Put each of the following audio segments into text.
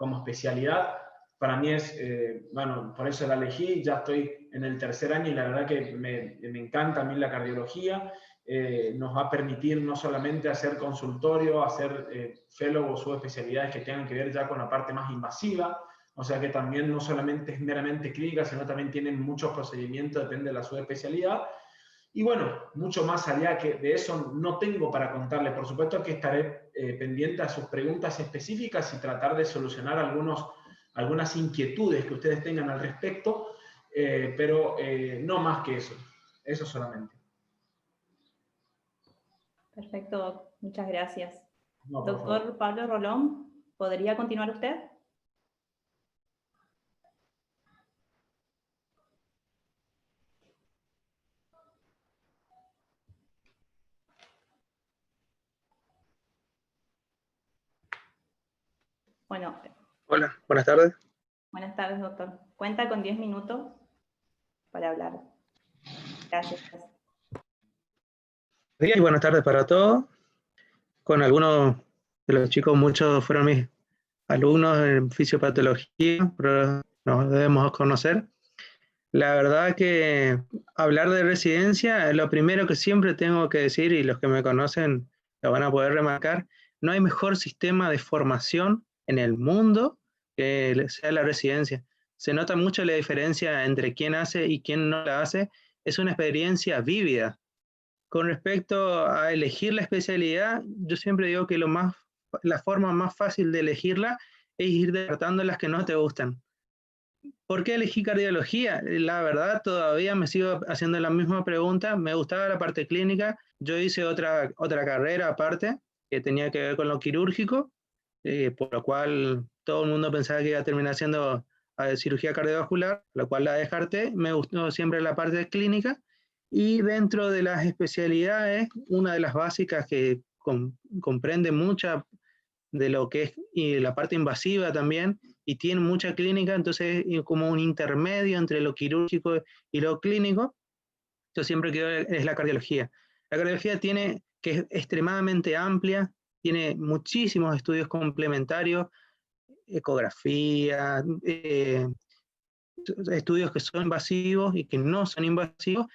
como especialidad. Para mí es, bueno, por eso la elegí, ya estoy en el tercer año y la verdad que me encanta a mí la cardiología. Nos va a permitir no solamente hacer consultorio, hacer fellow o subespecialidades que tengan que ver ya con la parte más invasiva, o sea que también no solamente es meramente clínica, sino también tienen muchos procedimientos, depende de la subespecialidad. Y bueno, mucho más allá que de eso no tengo para contarle. Por supuesto que estaré pendiente a sus preguntas específicas y tratar de solucionar algunas inquietudes que ustedes tengan al respecto, pero no más que eso solamente. Perfecto, muchas gracias. No, Doctor Pablo Rolón, ¿podría continuar usted? Bueno. Hola, buenas tardes. Buenas tardes, doctor. Cuenta con 10 minutos para hablar. Gracias. Y buenas tardes para todos. Con algunos de los chicos, muchos fueron mis alumnos en fisiopatología, pero nos debemos conocer. La verdad que hablar de residencia es lo primero que siempre tengo que decir, y los que me conocen lo van a poder remarcar: no hay mejor sistema de formación en el mundo que sea la residencia. Se nota mucho la diferencia entre quién hace y quién no la hace. Es una experiencia vívida. Con respecto a elegir la especialidad, yo siempre digo que la forma más fácil de elegirla es ir descartando las que no te gustan. ¿Por qué elegí cardiología? La verdad, todavía me sigo haciendo la misma pregunta. Me gustaba la parte clínica. Yo hice otra carrera aparte que tenía que ver con lo quirúrgico, por lo cual todo el mundo pensaba que iba a terminar haciendo cirugía cardiovascular, lo cual la descarté. Me gustó siempre la parte clínica. Y dentro de las especialidades, una de las básicas que comprende mucha de lo que es y la parte invasiva también, y tiene mucha clínica, entonces como un intermedio entre lo quirúrgico y lo clínico, yo siempre creo que es la cardiología. La cardiología que es extremadamente amplia, tiene muchísimos estudios complementarios, ecografía, estudios que son invasivos y que no son invasivos,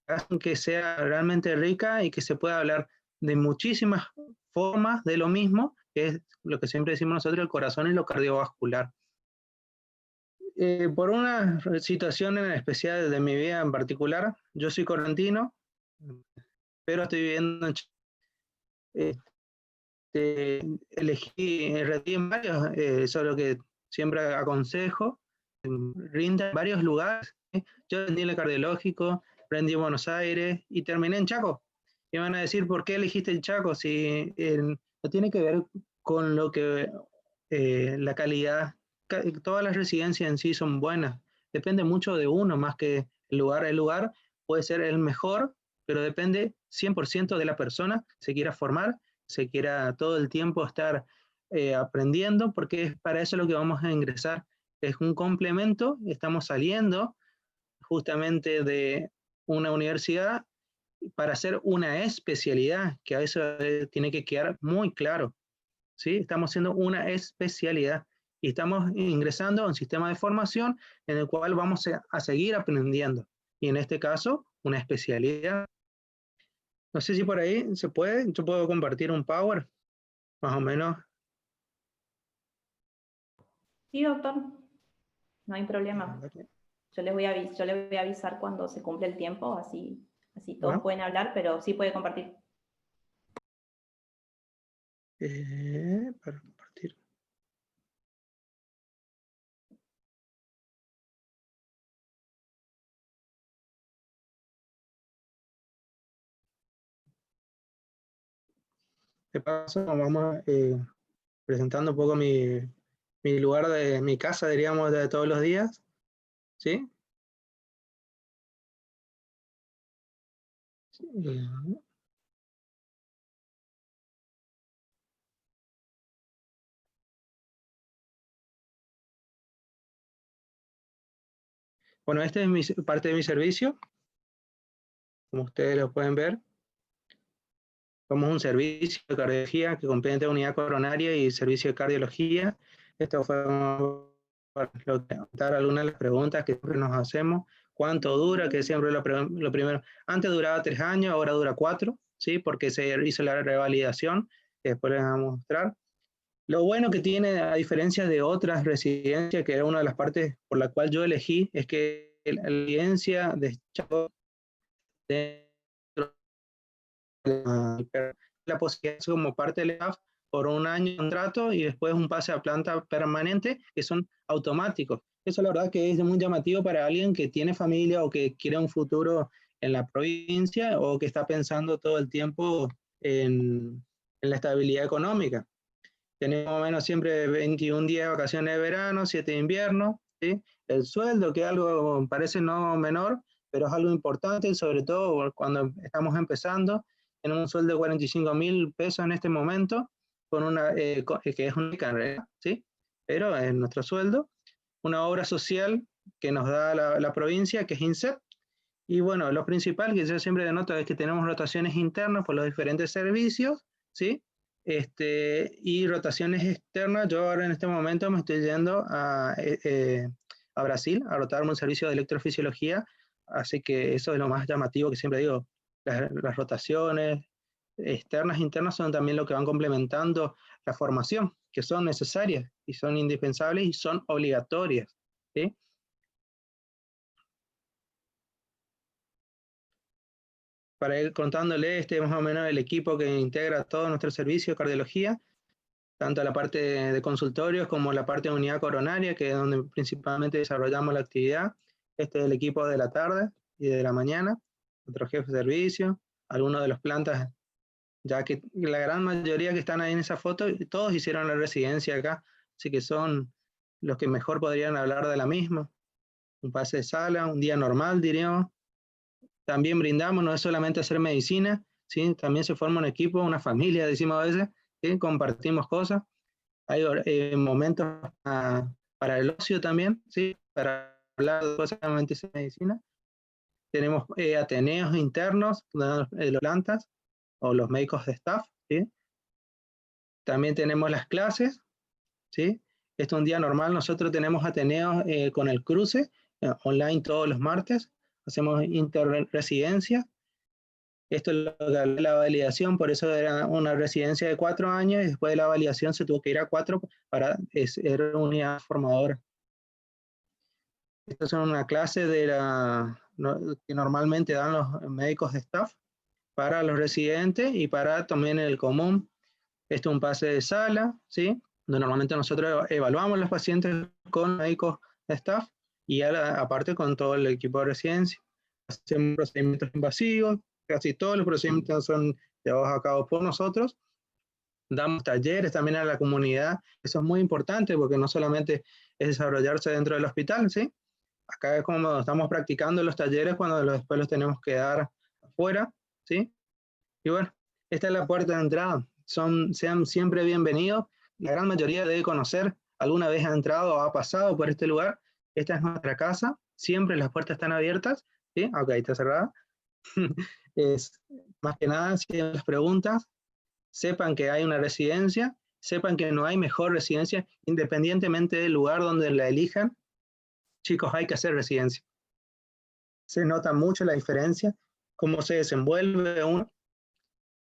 hacen que sea realmente rica y que se pueda hablar de muchísimas formas de lo mismo, que es lo que siempre decimos nosotros, el corazón y lo cardiovascular. Por una situación en especial de mi vida en particular, yo soy correntino, pero estoy viviendo en Chile. Elegí RT en varios, eso es lo que siempre aconsejo, rinda en varios lugares. Yo rendí en el cardiológico, rendí en Buenos Aires y terminé en Chaco. Y van a decir, ¿por qué elegiste el Chaco? Si no tiene que ver con lo que la calidad, todas las residencias en sí son buenas, depende mucho de uno más que el lugar. El lugar puede ser el mejor, pero depende 100% de la persona, se quiera formar, se quiera todo el tiempo estar aprendiendo, porque es para eso lo que vamos a ingresar. Es un complemento, estamos saliendo justamente de una universidad para hacer una especialidad, que a eso tiene que quedar muy claro. ¿Sí? Estamos haciendo una especialidad y estamos ingresando a un sistema de formación en el cual vamos a seguir aprendiendo. Y en este caso, una especialidad. No sé si por ahí se puede, yo puedo compartir un Power, más o menos. Sí, doctor, no hay problema. Yo les voy a avisar cuando se cumple el tiempo, así todos pueden hablar, pero sí puede compartir. Para compartir. De paso, vamos presentando un poco mi lugar de mi casa, diríamos, de todos los días. ¿Sí? Sí. Bueno, este es parte de mi servicio. Como ustedes lo pueden ver, somos un servicio de cardiología que comprende unidad coronaria y servicio de cardiología. Esto fue para contestar algunas de las preguntas que siempre nos hacemos. ¿Cuánto dura? Que siempre lo primero. Antes duraba 3 años, ahora dura 4, ¿sí? Porque se hizo la revalidación, que después les vamos a mostrar. Lo bueno que tiene, a diferencia de otras residencias, que era una de las partes por la cual yo elegí, es que la residencia de Chaco dentro de la posibilidad como parte del EAF por un año de contrato y después un pase a planta permanente, que son automáticos. Eso la verdad que es muy llamativo para alguien que tiene familia o que quiere un futuro en la provincia o que está pensando todo el tiempo en la estabilidad económica. Tenemos más o menos siempre 21 días de vacaciones de verano, 7 de invierno, ¿sí? El sueldo, que algo parece no menor, pero es algo importante, sobre todo cuando estamos empezando. Tenemos un sueldo de 45.000 pesos en este momento, con una, que es única en realidad, ¿sí? Pero es nuestro sueldo. Una obra social que nos da la provincia, que es INSEP. Y bueno, lo principal que yo siempre denoto es que tenemos rotaciones internas por los diferentes servicios, ¿sí? Y rotaciones externas. Yo ahora en este momento me estoy yendo a Brasil a rotarme un servicio de electrofisiología, así que eso es lo más llamativo que siempre digo. Las rotaciones externas e internas son también lo que van complementando la formación, que son necesarias y son indispensables y son obligatorias, ¿sí? Para ir contándole más o menos el equipo que integra todo nuestro servicio de cardiología, tanto la parte de consultorios como la parte de unidad coronaria, que es donde principalmente desarrollamos la actividad. Este es el equipo de la tarde y de la mañana, nuestro jefe de servicio, algunos de los plantas, ya que la gran mayoría que están ahí en esa foto, todos hicieron la residencia acá, así que son los que mejor podrían hablar de la misma. Un pase de sala, un día normal, diríamos. También brindamos, no es solamente hacer medicina, ¿sí? También se forma un equipo, una familia, decimos a veces, ¿sí? Compartimos cosas. Hay momentos para el ocio también, ¿sí? Para hablar de cosas solamente de medicina. Tenemos ateneos internos, los plantas o los médicos de staff, ¿sí? También tenemos las clases, ¿sí? Esto es un día normal, nosotros tenemos ateneos con el cruce, online todos los martes, hacemos interresidencia. Esto es lo que hablé de la validación, por eso era una residencia de 4 años y después de la validación se tuvo que ir a 4 para ser unidad formadora. Esta es una clase que normalmente dan los médicos de staff para los residentes y para también el común. Esto es un pase de sala, ¿sí? Donde normalmente nosotros evaluamos a los pacientes con médicos de staff y aparte con todo el equipo de residencia. Hacemos procedimientos invasivos, casi todos los procedimientos son llevados a cabo por nosotros. Damos talleres también a la comunidad, eso es muy importante porque no solamente es desarrollarse dentro del hospital, ¿sí? Acá es como estamos practicando los talleres cuando después los tenemos que dar afuera, ¿sí? Y bueno, esta es la puerta de entrada. Sean siempre bienvenidos. La gran mayoría debe conocer, alguna vez ha entrado o ha pasado por este lugar. Esta es nuestra casa, siempre las puertas están abiertas, ¿sí? Ok, está cerrada. Más que nada, si hay las preguntas, sepan que hay una residencia, sepan que no hay mejor residencia, independientemente del lugar donde la elijan. Chicos, hay que hacer residencia. Se nota mucho la diferencia, cómo se desenvuelve uno.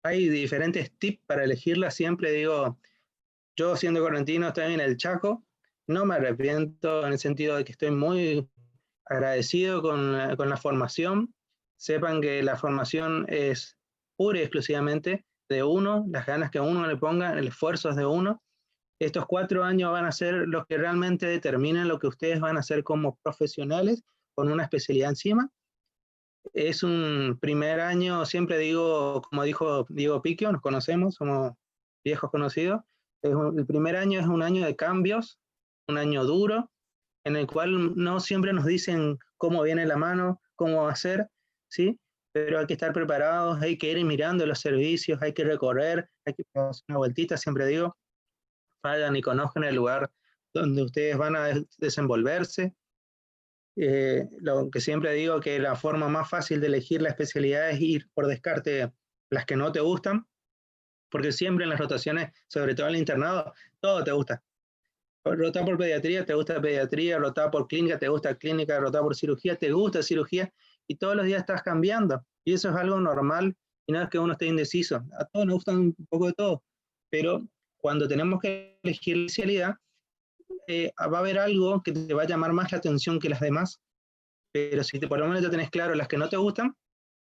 Hay diferentes tips para elegirla, siempre digo, yo siendo correntino estoy en el Chaco, no me arrepiento en el sentido de que estoy muy agradecido con la formación. Sepan que la formación es pura y exclusivamente de uno, las ganas que uno le ponga, el esfuerzo es de uno. Estos 4 años van a ser los que realmente determinan lo que ustedes van a hacer como profesionales con una especialidad encima. Es un primer año, siempre digo, como dijo Diego Piquio, nos conocemos, somos viejos conocidos. El primer año es un año de cambios, un año duro, en el cual no siempre nos dicen cómo viene la mano, cómo va a ser, ¿sí? Pero hay que estar preparados, hay que ir mirando los servicios, hay que recorrer, hay que hacer una vueltita, siempre digo, vayan y conozcan el lugar donde ustedes van a desenvolverse. Lo que siempre digo que la forma más fácil de elegir la especialidad es ir por descarte las que no te gustan, porque siempre en las rotaciones, sobre todo en el internado, todo te gusta. Rotás por pediatría, te gusta pediatría, rotás por clínica, te gusta clínica, rotás por cirugía, te gusta cirugía, y todos los días estás cambiando. Y eso es algo normal, y no es que uno esté indeciso. A todos nos gusta un poco de todo, pero cuando tenemos que elegir la especialidad, va a haber algo que te va a llamar más la atención que las demás, pero si por lo menos ya tenés claro las que no te gustan,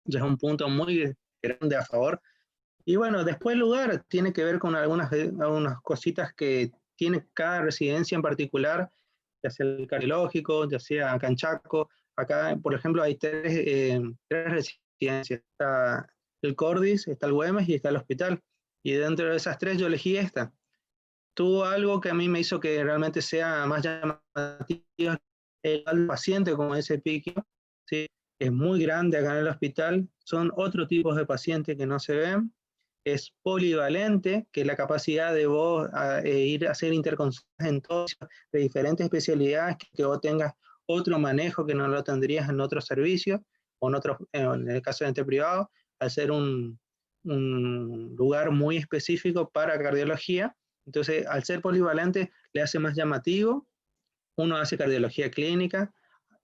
ya es un punto muy grande a favor. Y bueno, después el lugar tiene que ver con algunas cositas que tiene cada residencia en particular, ya sea el cardiológico, ya sea acá en Chaco. Acá, por ejemplo, hay tres residencias. Está el Cordis, está el Güemes y está el hospital. Y dentro de esas tres yo elegí esta. Tuvo algo que a mí me hizo que realmente sea más llamativo el paciente, como dice Piquio, ¿sí? Es muy grande acá en el hospital, son otros tipos de pacientes que no se ven, es polivalente, que la capacidad de vos ir a hacer interconsultas en todos de diferentes especialidades, que vos tengas otro manejo que no lo tendrías en otros servicios, o en el caso de ente privado, al ser un lugar muy específico para cardiología. Entonces, al ser polivalente, le hace más llamativo. Uno hace cardiología clínica,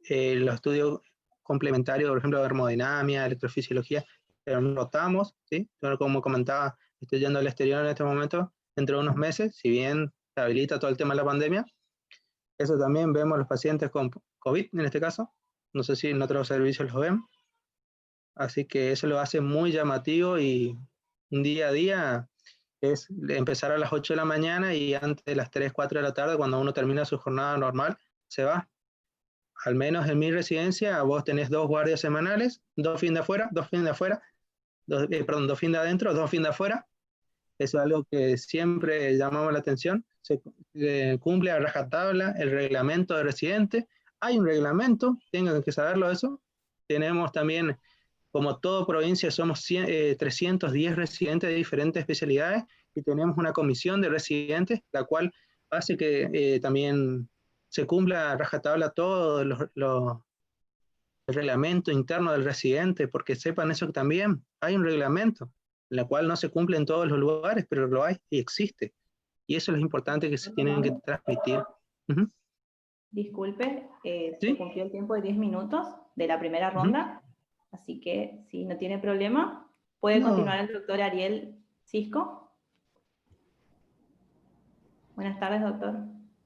los estudios complementarios, por ejemplo, de hemodinamia, electrofisiología, pero no rotamos, ¿sí? Yo, como comentaba, estoy yendo al exterior en este momento, dentro de unos meses, si bien se habilita todo el tema de la pandemia. Eso también vemos los pacientes con COVID, en este caso. No sé si en otros servicios lo ven. Así que eso lo hace muy llamativo, y un día a día es empezar a las 8 de la mañana y antes de las 3, 4 de la tarde, cuando uno termina su jornada normal, se va. Al menos en mi residencia, vos tenés 2 guardias semanales, 2 fines de afuera, 2 fines de afuera, 2 fines de adentro, 2 fines de afuera. Eso es algo que siempre llamamos la atención. Se cumple a rajatabla el reglamento de residente. Hay un reglamento, tienen que saberlo eso. Tenemos también, como toda provincia, somos 310 residentes de diferentes especialidades, y tenemos una comisión de residentes, la cual hace que también se cumpla a rajatabla todo el reglamento interno del residente, porque sepan eso que también hay un reglamento, en el cual no se cumple en todos los lugares, pero lo hay y existe. Y eso es lo importante que se tienen que transmitir. Disculpe, ¿Sí? se cumplió el tiempo de 10 minutos de la primera ronda, así que si no tiene problema, puede continuar el doctor Ariel Cisco. Buenas tardes, doctor.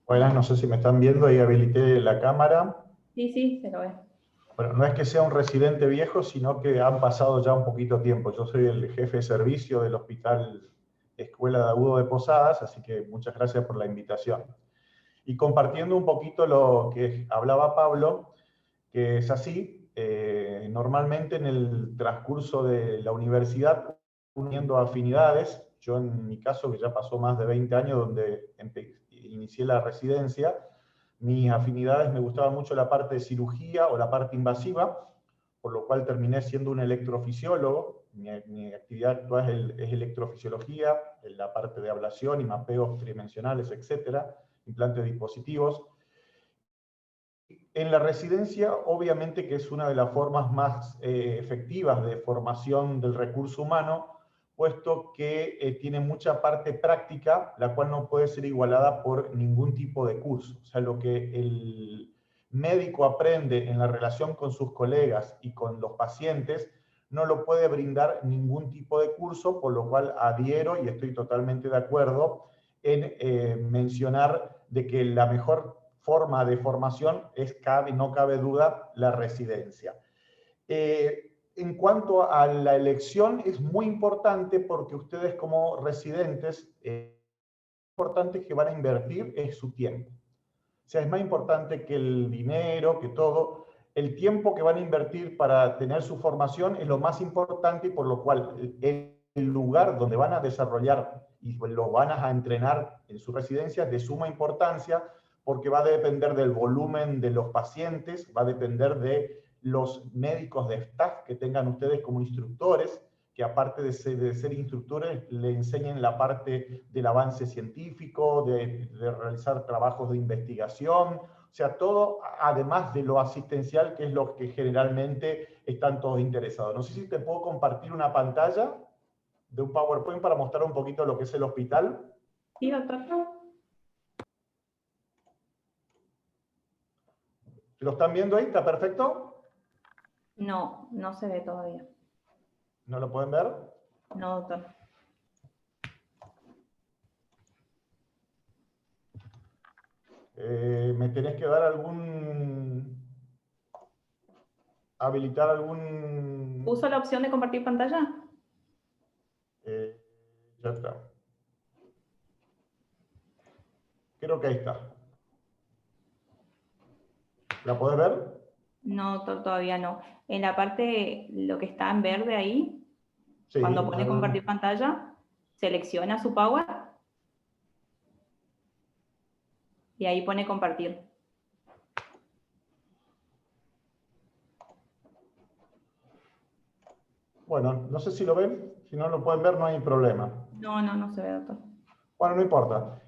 Buenas, no sé si me están viendo, ahí habilité la cámara. Sí, se lo ve. Bueno, no es que sea un residente viejo, sino que han pasado ya un poquito tiempo. Yo soy el jefe de servicio del Hospital Escuela de Agudo de Posadas, así que muchas gracias por la invitación. Y compartiendo un poquito lo que hablaba Pablo, que es así, normalmente en el transcurso de la universidad, uniendo afinidades, yo en mi caso, que ya pasó más de 20 años donde inicié la residencia, mis afinidades me gustaba mucho la parte de cirugía o la parte invasiva, por lo cual terminé siendo un electrofisiólogo. Mi actividad actual es electrofisiología, en la parte de ablación y mapeos tridimensionales, etcétera, implantes de dispositivos. En la residencia, obviamente que es una de las formas más efectivas de formación del recurso humano, puesto que tiene mucha parte práctica, la cual no puede ser igualada por ningún tipo de curso. O sea, lo que el médico aprende en la relación con sus colegas y con los pacientes, no lo puede brindar ningún tipo de curso, por lo cual adhiero y estoy totalmente de acuerdo en mencionar de que la mejor forma de formación es, no cabe duda, la residencia. En cuanto a la elección, es muy importante porque ustedes como residentes, importante que van a invertir es su tiempo. O sea, es más importante que el dinero, que todo. El tiempo que van a invertir para tener su formación es lo más importante, y por lo cual el lugar donde van a desarrollar y lo van a entrenar en su residencia es de suma importancia, porque va a depender del volumen de los pacientes, va a depender de los médicos de staff que tengan ustedes como instructores, que aparte de ser instructores, le enseñen la parte del avance científico, de realizar trabajos de investigación, o sea, todo además de lo asistencial, que es lo que generalmente están todos interesados. No sé si te puedo compartir una pantalla de un PowerPoint para mostrar un poquito lo que es el hospital. Sí, doctor. ¿Lo están viendo ahí? ¿Está perfecto? No, no se ve todavía. ¿No lo pueden ver? No, doctor. ¿Me tenés que dar habilitar algún... ¿Uso la opción de compartir pantalla? Ya está. Creo que ahí está. ¿La podés ver? No, doctor, todavía no. En la parte, lo que está en verde ahí, Sí. cuando pone compartir pantalla, selecciona su Power y ahí pone compartir. Bueno, no sé si lo ven. Si no lo pueden ver, no hay problema. No se ve, doctor. Bueno, no importa.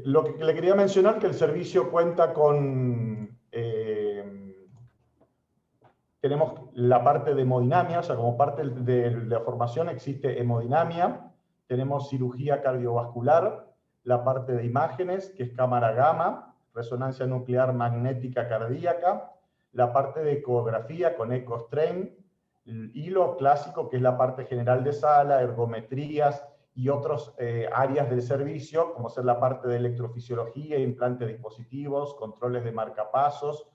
Lo que le quería mencionar es que el servicio cuenta con... tenemos la parte de hemodinamia, o sea, como parte de la formación existe hemodinamia, tenemos cirugía cardiovascular, la parte de imágenes, que es cámara gamma, resonancia nuclear magnética cardíaca, la parte de ecografía con EcoStrain, y lo clásico, que es la parte general de sala, ergometrías y otras áreas del servicio, como ser la parte de electrofisiología, implante de dispositivos, controles de marcapasos.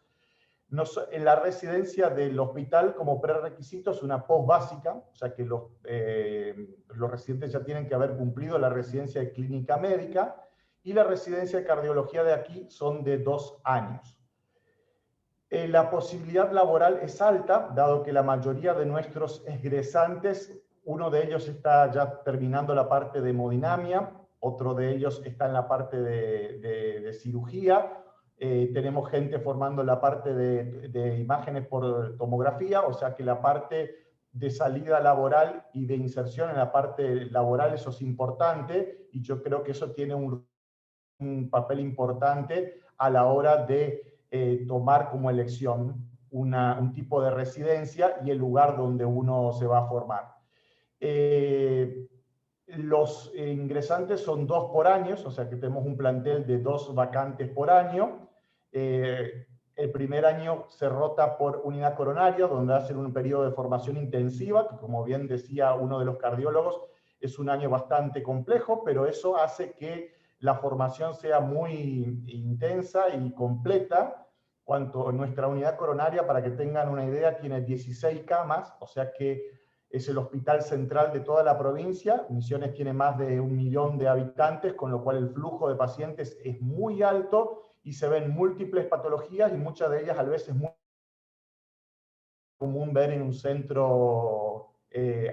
En la residencia del hospital, como prerequisito, es una post básica, o sea que los residentes ya tienen que haber cumplido la residencia de clínica médica, y la residencia de cardiología de aquí son de 2 años. La posibilidad laboral es alta, dado que la mayoría de nuestros egresantes, uno de ellos está ya terminando la parte de hemodinamia, otro de ellos está en la parte de cirugía, tenemos gente formando la parte de imágenes por tomografía, o sea que la parte de salida laboral y de inserción en la parte laboral, eso es importante, y yo creo que eso tiene un papel importante a la hora de tomar como elección un tipo de residencia y el lugar donde uno se va a formar. Los ingresantes son 2 por año, o sea que tenemos un plantel de 2 vacantes por año. El primer año se rota por unidad coronaria, donde hacen un periodo de formación intensiva, que como bien decía uno de los cardiólogos, es un año bastante complejo, pero eso hace que la formación sea muy intensa y completa. Cuanto nuestra unidad coronaria, para que tengan una idea, tiene 16 camas, o sea que es el hospital central de toda la provincia. Misiones tiene más de 1 millón de habitantes, con lo cual el flujo de pacientes es muy alto y se ven múltiples patologías y muchas de ellas a veces es muy común ver en un centro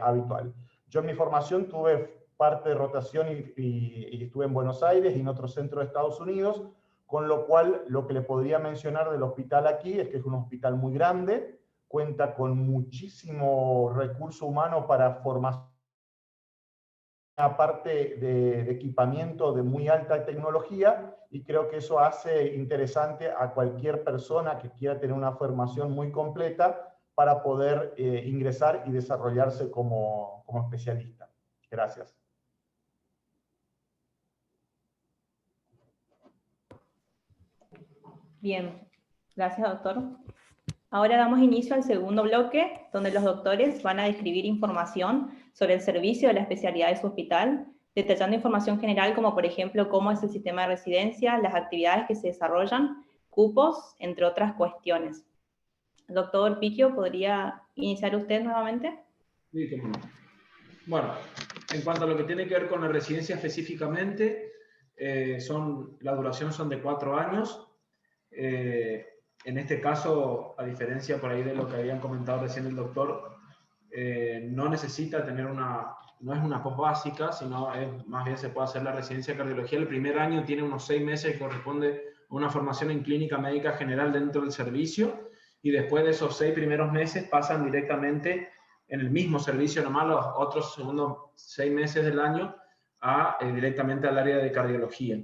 habitual. Yo en mi formación tuve parte de rotación y estuve en Buenos Aires y en otro centro de Estados Unidos, con lo cual lo que le podría mencionar del hospital aquí es que es un hospital muy grande, cuenta con muchísimo recurso humano para formación, una parte de equipamiento de muy alta tecnología, y creo que eso hace interesante a cualquier persona que quiera tener una formación muy completa para poder ingresar y desarrollarse como especialista. Gracias. Bien, gracias, doctor. Ahora damos inicio al segundo bloque, donde los doctores van a describir información sobre el servicio de la especialidad de su hospital, detallando información general como, por ejemplo, cómo es el sistema de residencia, las actividades que se desarrollan, cupos, entre otras cuestiones. Doctor Picchio, ¿podría iniciar usted nuevamente? Sí, cómo no. Bueno, en cuanto a lo que tiene que ver con la residencia específicamente, la duración son de 4 años. En este caso, a diferencia por ahí de lo que habían comentado recién el doctor, no necesita tener no es una post básica, sino más bien se puede hacer la residencia de cardiología. El primer año tiene unos 6 meses que corresponde a una formación en clínica médica general dentro del servicio, y después de esos 6 primeros meses pasan directamente en el mismo servicio, nomás los otros segundos 6 meses del año, directamente al área de cardiología.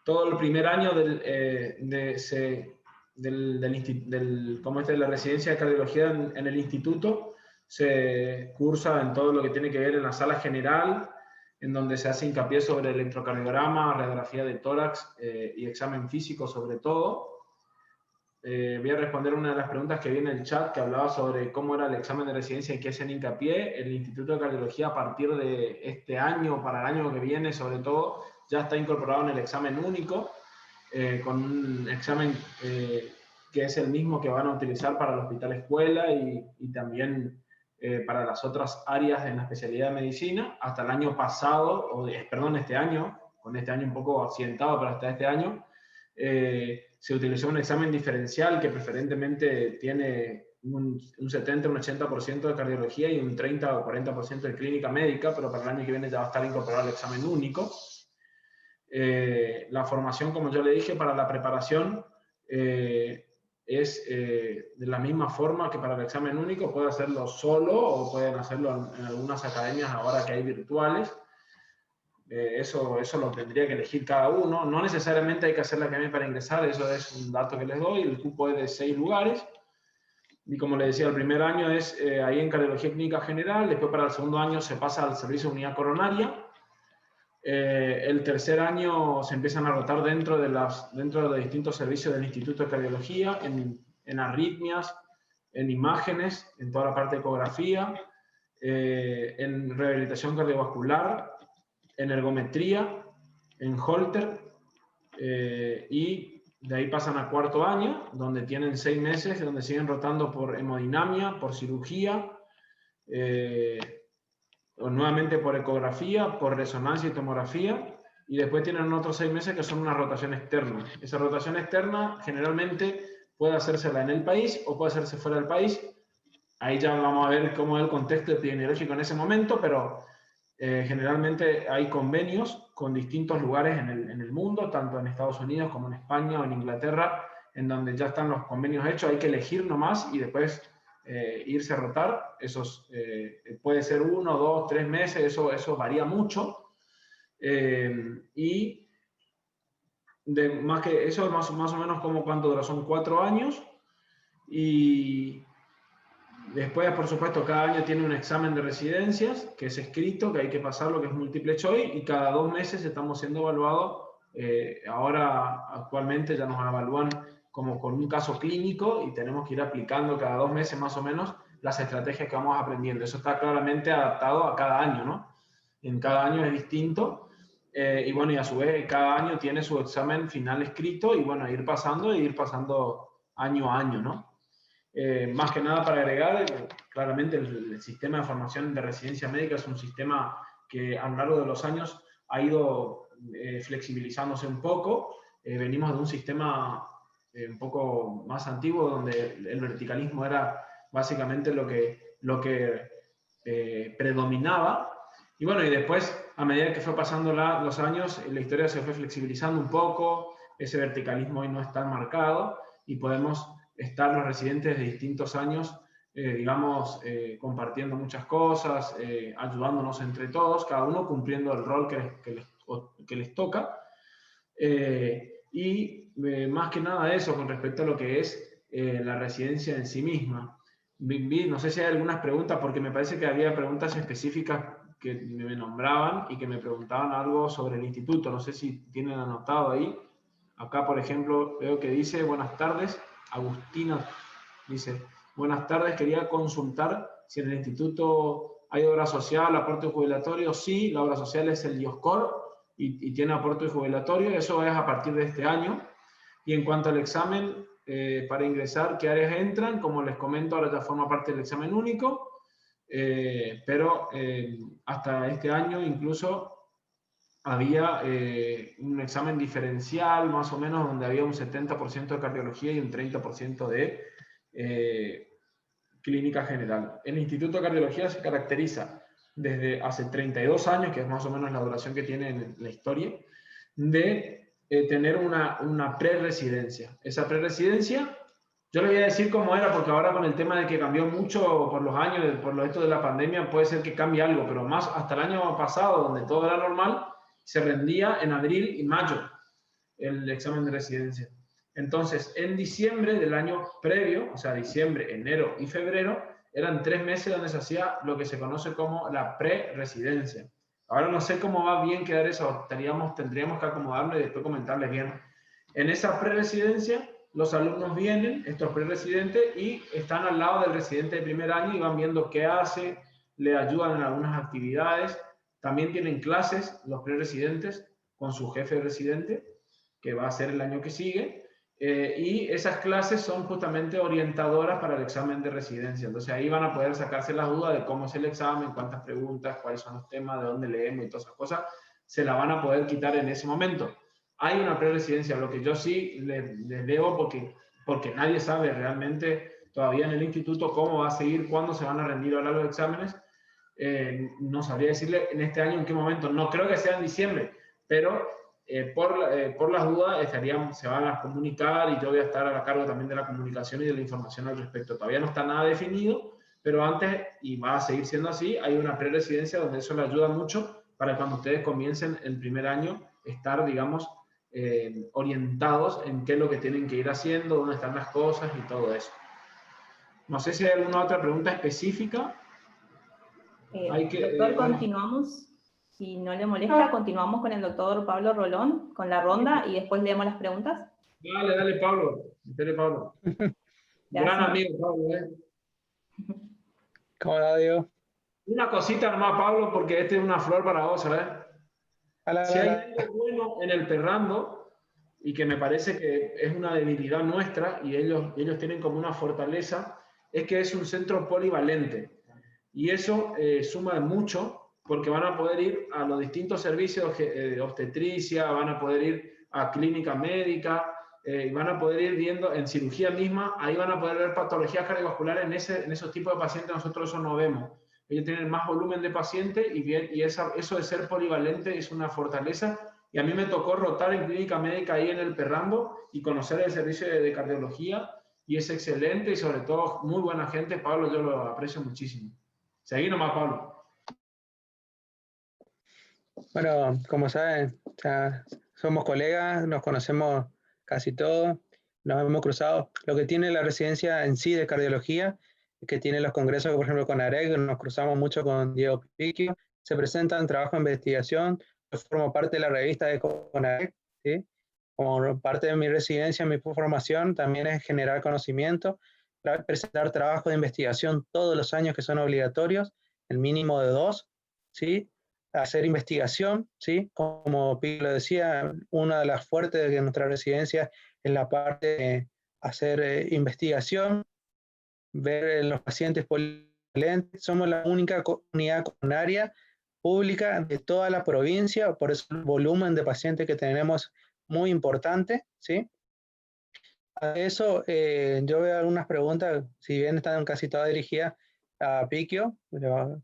Todo el primer año de la residencia de cardiología en el instituto se cursa en todo lo que tiene que ver en la sala general, en donde se hace hincapié sobre electrocardiograma, radiografía de tórax y examen físico sobre todo. Voy a responder una de las preguntas que vi en el chat que hablaba sobre cómo era el examen de residencia y qué hacen hincapié. El Instituto de Cardiología a partir de este año, para el año que viene sobre todo, ya está incorporado en el examen único, con un examen que es el mismo que van a utilizar para el hospital escuela y también para las otras áreas en la especialidad de medicina. Hasta el año pasado, perdón, este año, con este año un poco accidentado, pero hasta este año, se utilizó un examen diferencial que preferentemente tiene un 70, un 80% de cardiología y un 30 o 40% de clínica médica, pero para el año que viene ya va a estar incorporado el examen único. La formación, como yo le dije, para la preparación es de la misma forma que para el examen único. Puede hacerlo solo o pueden hacerlo en algunas academias ahora que hay virtuales. Eso lo tendría que elegir cada uno. No necesariamente hay que hacer la academia para ingresar, eso es un dato que les doy. El cupo es de 6 lugares. Y como les decía, el primer año es ahí en cardiología clínica general, después para el segundo año se pasa al servicio de unidad coronaria. El tercer año se empiezan a rotar dentro de los distintos servicios del Instituto de Cardiología, en arritmias, en imágenes, en toda la parte de ecografía, en rehabilitación cardiovascular, en ergometría, en Holter, y de ahí pasan a cuarto año, donde tienen 6 meses, donde siguen rotando por hemodinamia, por cirugía, o nuevamente por ecografía, por resonancia y tomografía, y después tienen otros 6 meses que son una rotación externa. Esa rotación externa generalmente puede hacérsela en el país o puede hacerse fuera del país. Ahí ya vamos a ver cómo es el contexto epidemiológico en ese momento, pero generalmente hay convenios con distintos lugares en el mundo, tanto en Estados Unidos como en España o en Inglaterra, en donde ya están los convenios hechos. Hay que elegir nomás y después irse a rotar. Esos puede ser 1, 2, 3 meses, eso varía mucho. Y más que eso, más o menos como cuánto dura, son 4 años. Y después, por supuesto, cada año tiene un examen de residencias, que es escrito, que hay que pasarlo, que es múltiple choice, y cada 2 meses estamos siendo evaluados. Ahora, actualmente, ya nos evalúan como con un caso clínico y tenemos que ir aplicando cada 2 meses más o menos las estrategias que vamos aprendiendo. Eso está claramente adaptado a cada año, ¿no? En cada año es distinto. Y bueno, y a su vez, cada año tiene su examen final escrito y bueno, ir pasando año a año, ¿no? Más que nada para agregar, claramente el sistema de formación de residencia médica es un sistema que a lo largo de los años ha ido flexibilizándose un poco. Venimos de un sistema un poco más antiguo donde el verticalismo era básicamente lo que predominaba. Y bueno, y después, a medida que fue pasando los años, la historia se fue flexibilizando un poco, ese verticalismo hoy no es tan marcado y podemos estar los residentes de distintos años, digamos, compartiendo muchas cosas, ayudándonos entre todos, cada uno cumpliendo el rol que les toca. Y más que nada eso con respecto a lo que es la residencia en sí misma. No sé si hay algunas preguntas, porque me parece que había preguntas específicas que me nombraban y que me preguntaban algo sobre el instituto. No sé si tienen anotado ahí. Acá, por ejemplo, veo que dice, buenas tardes. Agustina dice, buenas tardes, quería consultar si en el instituto hay obra social, aporte jubilatorio. Sí, la obra social es el Dioscor y tiene aporte jubilatorio, eso es a partir de este año. Y en cuanto al examen, para ingresar, ¿qué áreas entran? Como les comento, ahora ya forma parte del examen único, pero hasta este año incluso había un examen diferencial, más o menos, donde había un 70% de cardiología y un 30% de clínica general. El Instituto de Cardiología se caracteriza desde hace 32 años, que es más o menos la duración que tiene en la historia, de tener una preresidencia. Esa preresidencia, yo le voy a decir cómo era, porque ahora con el tema de que cambió mucho por los años, por esto de la pandemia, puede ser que cambie algo, pero más hasta el año pasado, donde todo era normal, se rendía en abril y mayo el examen de residencia. Entonces, en diciembre del año previo, o sea, diciembre, enero y febrero, eran 3 meses donde se hacía lo que se conoce como la preresidencia. Ahora no sé cómo va bien quedar eso, tendríamos que acomodarlo y después comentarles bien. En esa preresidencia, los alumnos vienen, estos preresidentes, y están al lado del residente de primer año y van viendo qué hace, le ayudan en algunas actividades. También tienen clases los preresidentes con su jefe residente, que va a ser el año que sigue. Y esas clases son justamente orientadoras para el examen de residencia. Entonces ahí van a poder sacarse las dudas de cómo es el examen, cuántas preguntas, cuáles son los temas, de dónde leemos y todas esas cosas. Se la van a poder quitar en ese momento. Hay una preresidencia, lo que yo sí les debo, porque nadie sabe realmente todavía en el instituto cómo va a seguir, cuándo se van a rendir ahora los exámenes. No sabría decirle en este año en qué momento. No creo que sea en diciembre, pero por las dudas se van a comunicar y yo voy a estar a cargo también de la comunicación y de la información al respecto. Todavía no está nada definido, pero antes, y va a seguir siendo así, hay una preresidencia donde eso le ayuda mucho para cuando ustedes comiencen el primer año estar, digamos, orientados en qué es lo que tienen que ir haciendo, dónde están las cosas y todo eso. No sé si hay alguna otra pregunta específica. Doctor, continuamos. Si no le molesta, continuamos con el doctor Pablo Rolón, con la ronda, y después leemos las preguntas. Dale, Pablo. Dale, Pablo. Gran amigo, Pablo. ¿Cómo va, Diego? Una cosita nomás, Pablo, porque este es una flor para vos, ¿sabes? Si hay algo bueno en el Perrando, y que me parece que es una debilidad nuestra, y ellos tienen como una fortaleza, es que es un centro polivalente. Y eso suma mucho, porque van a poder ir a los distintos servicios de obstetricia, van a poder ir a clínica médica, van a poder ir viendo en cirugía misma, ahí van a poder ver patologías cardiovasculares en esos tipos de pacientes. Nosotros eso no vemos. Ellos tienen más volumen de pacientes y eso de ser polivalente es una fortaleza. Y a mí me tocó rotar en clínica médica ahí en el Perrando y conocer el servicio de cardiología, y es excelente y sobre todo muy buena gente. Pablo, yo lo aprecio muchísimo. Seguí nomás, Pablo. Bueno, como saben, ya somos colegas, nos conocemos casi todos, nos hemos cruzado. Lo que tiene la residencia en sí de cardiología es que tiene los congresos, por ejemplo, con AREC, nos cruzamos mucho con Diego Picchio, se presentan trabajos de investigación. Yo formo parte de la revista de CONAREC, ¿sí? Como parte de mi residencia, mi formación también es generar conocimiento, presentar trabajos de investigación todos los años que son obligatorios, el mínimo de 2, ¿sí? Hacer investigación, ¿sí? Como Pilo decía, una de las fuertes de nuestra residencia es la parte de hacer investigación, ver los pacientes polivalentes. Somos la única comunidad coronaria pública de toda la provincia, por eso el volumen de pacientes que tenemos muy importante, ¿sí? A eso yo veo algunas preguntas, si bien están casi todas dirigidas a Picchio,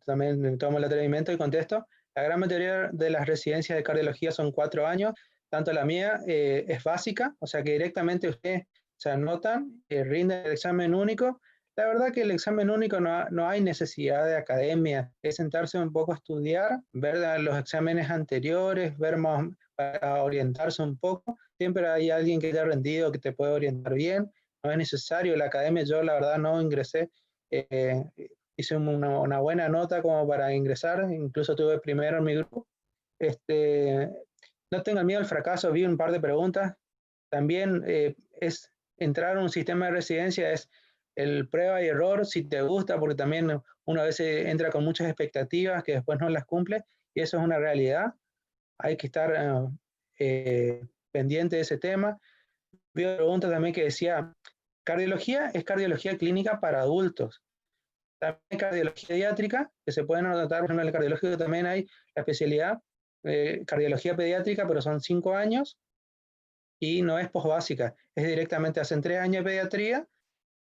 también tomo el atrevimiento y contesto. La gran mayoría de las residencias de cardiología son 4 años, tanto la mía es básica, o sea que directamente ustedes se anotan, rinden el examen único. La verdad que el examen único no hay necesidad de academia, es sentarse un poco a estudiar, ver los exámenes anteriores, ver más, para orientarse un poco. Siempre hay alguien que te ha rendido, que te puede orientar bien, no es necesario la academia. Yo la verdad no ingresé, hice una buena nota como para ingresar, incluso tuve primero en mi grupo. No tengan miedo al fracaso, vi un par de preguntas. También es entrar a un sistema de residencia, es el prueba y error, si te gusta, porque también uno a veces entra con muchas expectativas que después no las cumple, y eso es una realidad. Hay que estar pendiente de ese tema. Vi una pregunta también que decía, cardiología es cardiología clínica para adultos. También hay cardiología pediátrica, que se pueden anotar, por ejemplo, en el cardiológico también hay la especialidad cardiología pediátrica, pero son 5 años y no es posbásica, es directamente, hacen 3 años de pediatría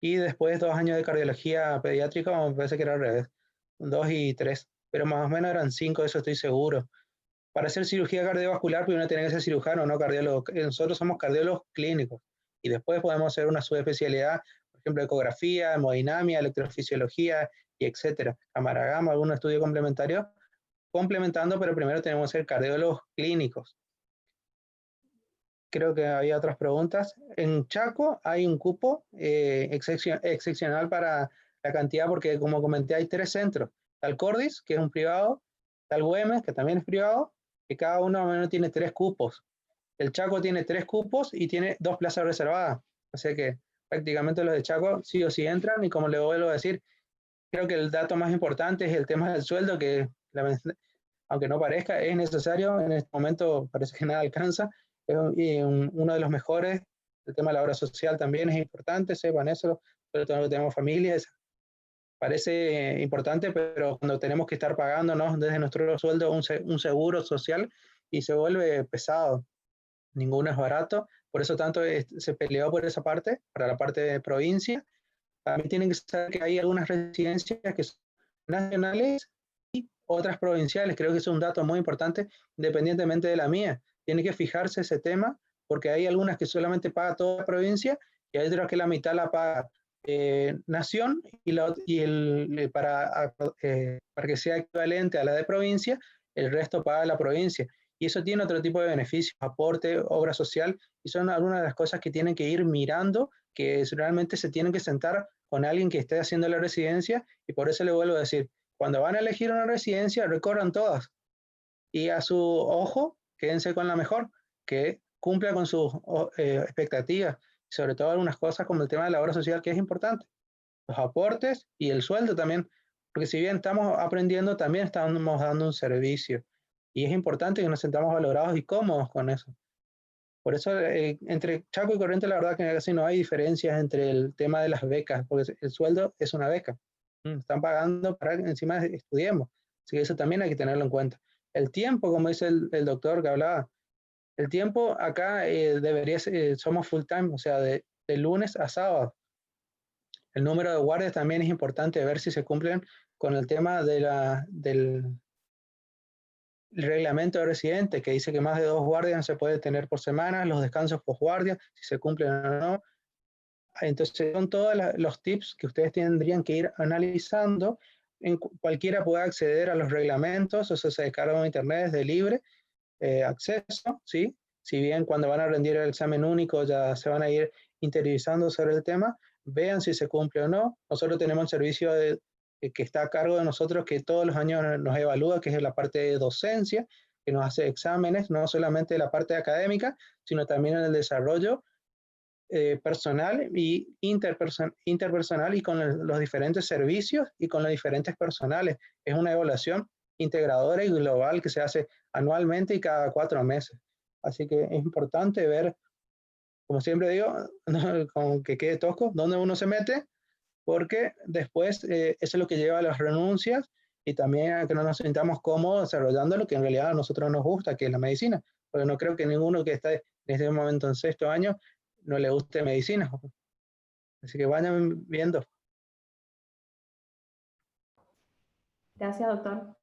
y después 2 años de cardiología pediátrica, o me parece que era al revés, 2 y 3, pero más o menos eran 5, eso estoy seguro. Para hacer cirugía cardiovascular, primero tiene que ser cirujano, no cardiólogo. Nosotros somos cardiólogos clínicos y después podemos hacer una subespecialidad, por ejemplo, ecografía, hemodinamia, electrofisiología y etcétera. Cámara gamma, algún estudio complementario, complementando, pero primero tenemos que ser cardiólogos clínicos. Creo que había otras preguntas. En Chaco hay un cupo excepcional para la cantidad, porque como comenté, hay 3 centros. Está el Cordis, que es un privado, Está el Güemes, que también es privado, que cada uno más o menos tiene 3 cupos. El Chaco tiene 3 cupos y tiene 2 plazas reservadas. O sea que prácticamente los de Chaco sí o sí entran, y como le vuelvo a decir, creo que el dato más importante es el tema del sueldo, que aunque no parezca, es necesario. En este momento parece que nada alcanza. Es uno de los mejores. El tema de la obra social también es importante, sepan eso, sobre todo que tenemos familias. Parece importante, pero cuando tenemos que estar pagándonos desde nuestro sueldo un seguro social, y se vuelve pesado. Ninguno es barato, por eso tanto se peleó por esa parte, para la parte de provincia. También tienen que saber que hay algunas residencias que son nacionales y otras provinciales. Creo que es un dato muy importante, independientemente de la mía. Tiene que fijarse que ese tema, porque hay algunas que solamente paga toda la provincia, y hay otras que la mitad la paga nación, y para que sea equivalente a la de provincia, el resto paga la provincia. Y eso tiene otro tipo de beneficios, aporte, obra social, y son algunas de las cosas que tienen que ir mirando, que realmente se tienen que sentar con alguien que esté haciendo la residencia. Y por eso le vuelvo a decir, cuando van a elegir una residencia, recorran todas, y a su ojo, quédense con la mejor, que cumpla con sus expectativas, sobre todo algunas cosas como el tema de la obra social, que es importante, los aportes y el sueldo también, porque si bien estamos aprendiendo, también estamos dando un servicio, y es importante que nos sentamos valorados y cómodos con eso. Por eso, entre Chaco y Corrientes, la verdad que casi no hay diferencias entre el tema de las becas, porque el sueldo es una beca. Están pagando para que encima estudiemos. Así que eso también hay que tenerlo en cuenta. El tiempo, como dice el doctor que hablaba, el tiempo acá debería ser, somos full time, o sea, de lunes a sábado. El número de guardias también es importante ver si se cumplen con el tema del reglamento de residente, que dice que más de 2 guardias no se puede tener por semana, los descansos post guardia, si se cumplen o no. Entonces son todos los tips que ustedes tendrían que ir analizando. Cualquiera puede acceder a los reglamentos, eso se descarga en internet, es de libre acceso, ¿sí? Si bien cuando van a rendir el examen único ya se van a ir interiorizando sobre el tema, vean si se cumple o no. Nosotros tenemos el servicio que está a cargo de nosotros, que todos los años nos evalúa, que es la parte de docencia, que nos hace exámenes, no solamente la parte académica, sino también en el desarrollo personal y interpersonal, y con los diferentes servicios y con los diferentes personales. Es una evaluación integradora y global que se hace anualmente y cada 4 meses. Así que es importante ver, como siempre digo, con que quede tosco, dónde uno se mete, porque después eso es lo que lleva a las renuncias, y también a que no nos sintamos cómodos desarrollando lo que en realidad a nosotros nos gusta, que es la medicina, porque no creo que ninguno que está en este momento en 6º año no le guste medicina. Así que vayan viendo. Gracias, doctor.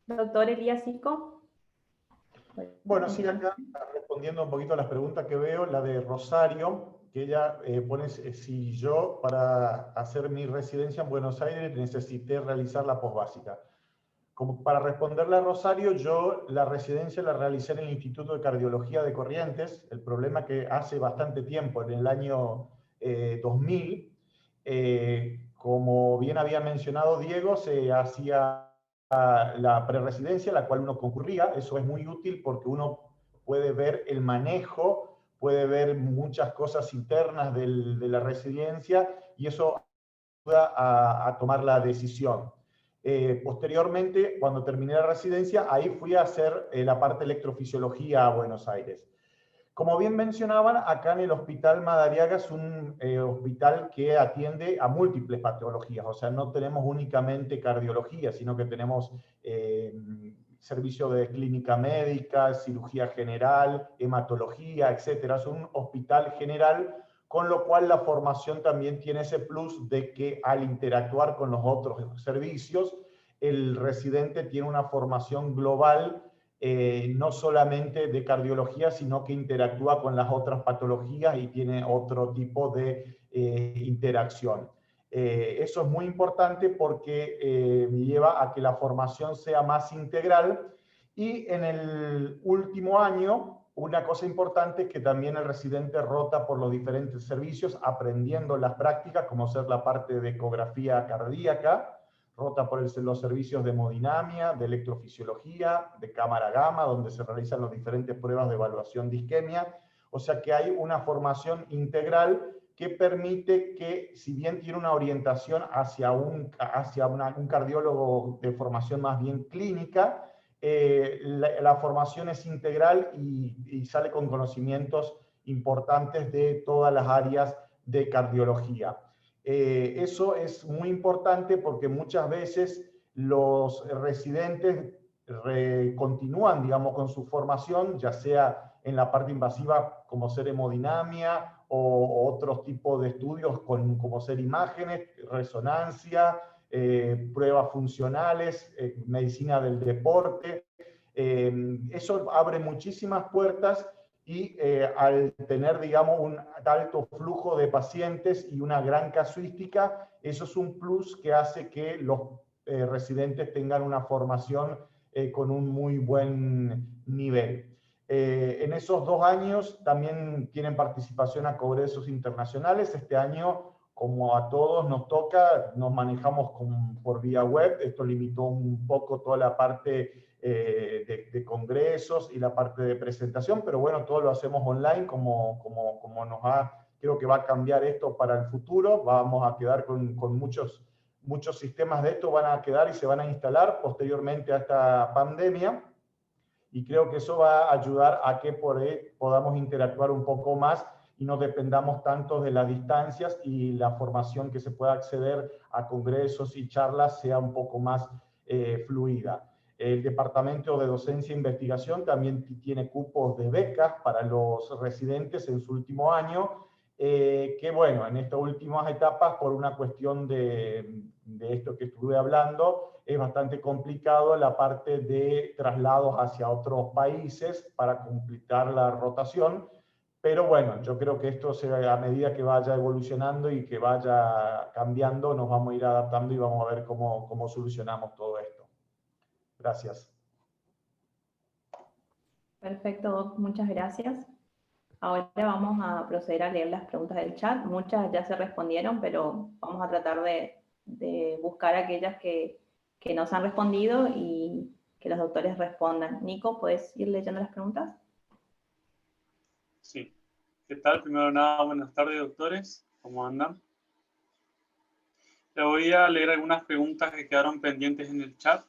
Doctor Elías Sico. Bueno, sí, acá respondiendo un poquito a las preguntas que veo, la de Rosario, que ella pone si yo para hacer mi residencia en Buenos Aires necesité realizar la posbásica. Como para responderle a Rosario, yo la residencia la realicé en el Instituto de Cardiología de Corrientes. El problema que hace bastante tiempo, en el año 2000, como bien había mencionado Diego, se hacía la preresidencia a la cual uno concurría. Eso es muy útil porque uno puede ver el manejo, puede ver muchas cosas internas de la residencia, y eso ayuda a tomar la decisión. Posteriormente, cuando terminé la residencia, ahí fui a hacer la parte de electrofisiología a Buenos Aires. Como bien mencionaban, acá en el Hospital Madariaga es un hospital que atiende a múltiples patologías, o sea, no tenemos únicamente cardiología, sino que tenemos servicio de clínica médica, cirugía general, hematología, etc. Es un hospital general, con lo cual la formación también tiene ese plus de que al interactuar con los otros servicios, el residente tiene una formación global, no solamente de cardiología, sino que interactúa con las otras patologías y tiene otro tipo de interacción. Eso es muy importante porque lleva a que la formación sea más integral. Y en el último año, una cosa importante es que también el residente rota por los diferentes servicios, aprendiendo las prácticas, como ser la parte de ecografía cardíaca, rota por los servicios de hemodinamia, de electrofisiología, de cámara gamma, donde se realizan las diferentes pruebas de evaluación de isquemia. O sea que hay una formación integral que permite que, si bien tiene una orientación hacia un cardiólogo de formación más bien clínica, la formación es integral y sale con conocimientos importantes de todas las áreas de cardiología. Eso es muy importante porque muchas veces los residentes continúan, digamos, con su formación, ya sea en la parte invasiva como ser hemodinamia o otros tipos de estudios como ser imágenes, resonancia, pruebas funcionales, medicina del deporte. Eso abre muchísimas puertas y al tener, digamos, un alto flujo de pacientes y una gran casuística, eso es un plus que hace que los residentes tengan una formación con un muy buen nivel. En esos 2 años también tienen participación a congresos internacionales. Este año, como a todos nos toca, nos manejamos por vía web. Esto limitó un poco toda la parte de congresos y la parte de presentación, pero bueno, todo lo hacemos online como creo que va a cambiar esto para el futuro. Vamos a quedar con muchos sistemas de esto, van a quedar y se van a instalar posteriormente a esta pandemia. Y creo que eso va a ayudar a que por ahí podamos interactuar un poco más y no dependamos tanto de las distancias y la formación que se pueda acceder a congresos y charlas sea un poco más fluida. El Departamento de Docencia e Investigación también tiene cupos de becas para los residentes en su último año, que bueno, en estas últimas etapas, por una cuestión de esto que estuve hablando, es bastante complicado la parte de traslados hacia otros países para completar la rotación, pero bueno, yo creo que esto a medida que vaya evolucionando y que vaya cambiando, nos vamos a ir adaptando y vamos a ver cómo solucionamos todo esto. Gracias. Perfecto, Doc, muchas gracias. Ahora vamos a proceder a leer las preguntas del chat. Muchas ya se respondieron, pero vamos a tratar de buscar aquellas que nos han respondido y que los doctores respondan. Nico, ¿puedes ir leyendo las preguntas? Sí. ¿Qué tal? Primero nada, buenas tardes, doctores. ¿Cómo andan? Le voy a leer algunas preguntas que quedaron pendientes en el chat.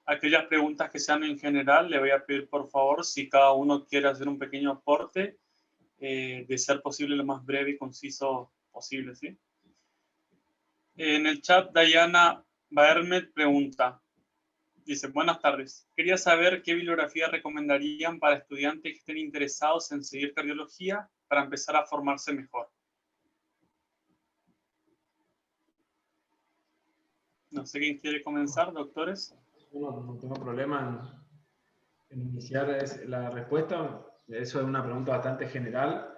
Aquellas preguntas que sean en general, le voy a pedir por favor, si cada uno quiere hacer un pequeño aporte, de ser posible lo más breve y conciso posible, ¿sí? En el chat, Diana Baermet pregunta, dice, buenas tardes, quería saber qué bibliografía recomendarían para estudiantes que estén interesados en seguir cardiología para empezar a formarse mejor. No sé quién quiere comenzar, doctores. No tengo problema en iniciar la respuesta. Eso es una pregunta bastante general.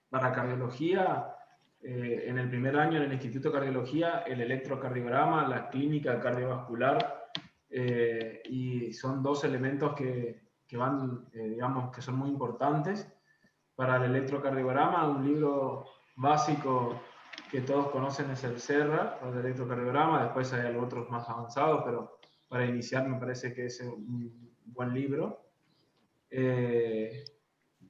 Para cardiología, en el primer año en el Instituto de Cardiología, el electrocardiograma, la clínica cardiovascular, y son 2 elementos que van, digamos, que son muy importantes. Para el electrocardiograma, un libro básico que todos conocen es el Serra, el electrocardiograma. Después hay otros más avanzados, pero para iniciar me parece que es un buen libro.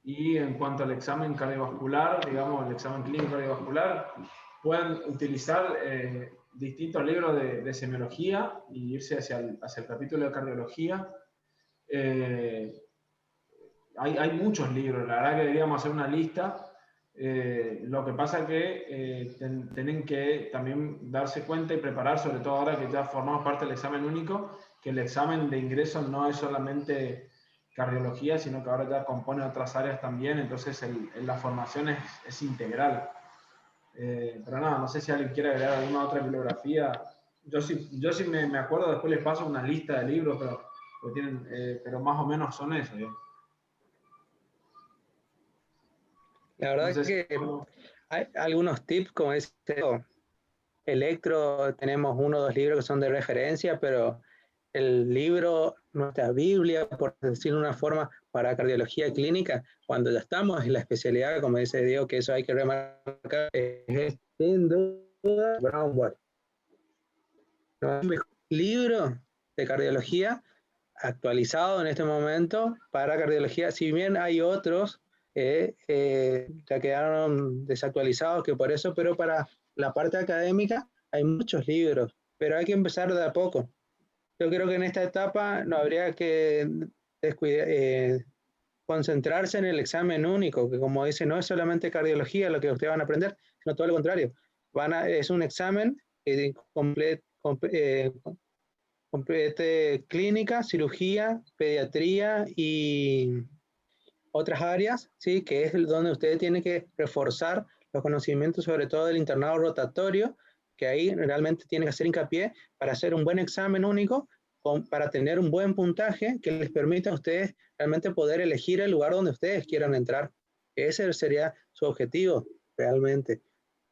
Y en cuanto al examen cardiovascular, digamos, el examen clínico cardiovascular, pueden utilizar distintos libros de semiología y irse hacia el capítulo de cardiología. Hay muchos libros, la verdad que deberíamos hacer una lista. Lo que pasa es que tienen que también darse cuenta y preparar, sobre todo ahora que ya formamos parte del examen único, que el examen de ingreso no es solamente cardiología, sino que ahora ya compone otras áreas también, entonces la formación es integral. Pero nada, no sé si alguien quiere agregar alguna otra bibliografía. Yo sí me acuerdo, después les paso una lista de libros, pero más o menos son eso. La verdad es que hay algunos tips, como es Electro, tenemos 1 o 2 libros que son de referencia, pero el libro, nuestra Biblia, por decirlo de una forma, para cardiología clínica, cuando ya estamos en la especialidad, como dice Diego, que eso hay que remarcar, es estupendo, Brown Bot. No es un libro de cardiología actualizado en este momento para cardiología, si bien hay otros ya quedaron desactualizados, que por eso, pero para la parte académica hay muchos libros, pero hay que empezar de a poco. Yo creo que en esta etapa no habría que concentrarse en el examen único, que como dice, no es solamente cardiología lo que ustedes van a aprender, sino todo lo contrario. Es un examen que complete clínica, cirugía, pediatría y otras áreas, ¿sí? Que es donde ustedes tienen que reforzar los conocimientos, sobre todo del internado rotatorio, que ahí realmente tienen que hacer hincapié para hacer un buen examen único, para tener un buen puntaje que les permita a ustedes realmente poder elegir el lugar donde ustedes quieran entrar. Ese sería su objetivo, realmente.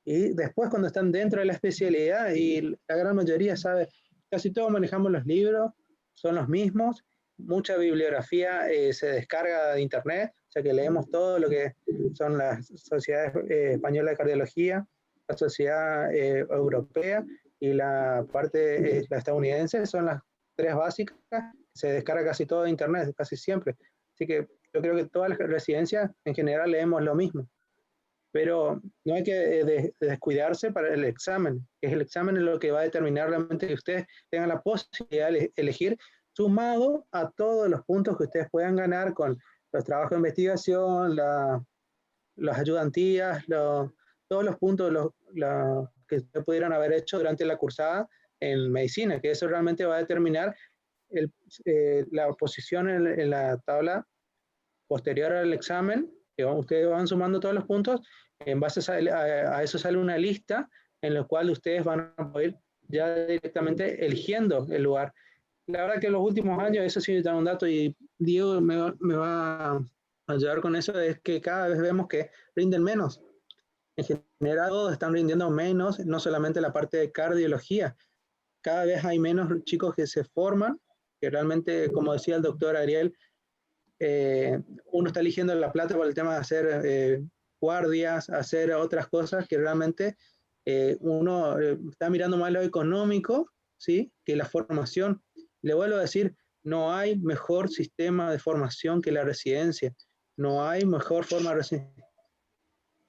Y después, cuando están dentro de la especialidad, y la gran mayoría sabe, casi todos manejamos los libros, son los mismos, mucha bibliografía se descarga de internet, o sea que leemos todo lo que son las sociedades españolas de cardiología, la sociedad europea y la parte la estadounidense, son las tres básicas, se descarga casi todo de internet, casi siempre. Así que yo creo que todas las residencias en general leemos lo mismo. Pero no hay que descuidarse para el examen, que es el examen es lo que va a determinar realmente que ustedes tengan la posibilidad de elegir, sumado a todos los puntos que ustedes puedan ganar con los trabajos de investigación, las ayudantías, todos los puntos que ustedes pudieran haber hecho durante la cursada en medicina, que eso realmente va a determinar la posición en la tabla posterior al examen, que ustedes van sumando todos los puntos, en base a eso sale una lista en la cual ustedes van a poder ya directamente eligiendo el lugar. La verdad que en los últimos años, eso sí da un dato y Diego me va a ayudar con eso, es que cada vez vemos que rinden menos. En general todos están rindiendo menos, no solamente la parte de cardiología. Cada vez hay menos chicos que se forman, que realmente, como decía el doctor Ariel, uno está eligiendo La Plata por el tema de hacer guardias, hacer otras cosas que realmente uno está mirando más lo económico, ¿sí? Que la formación. Le vuelvo a decir, no hay mejor sistema de formación que la residencia. No hay mejor forma de residencia.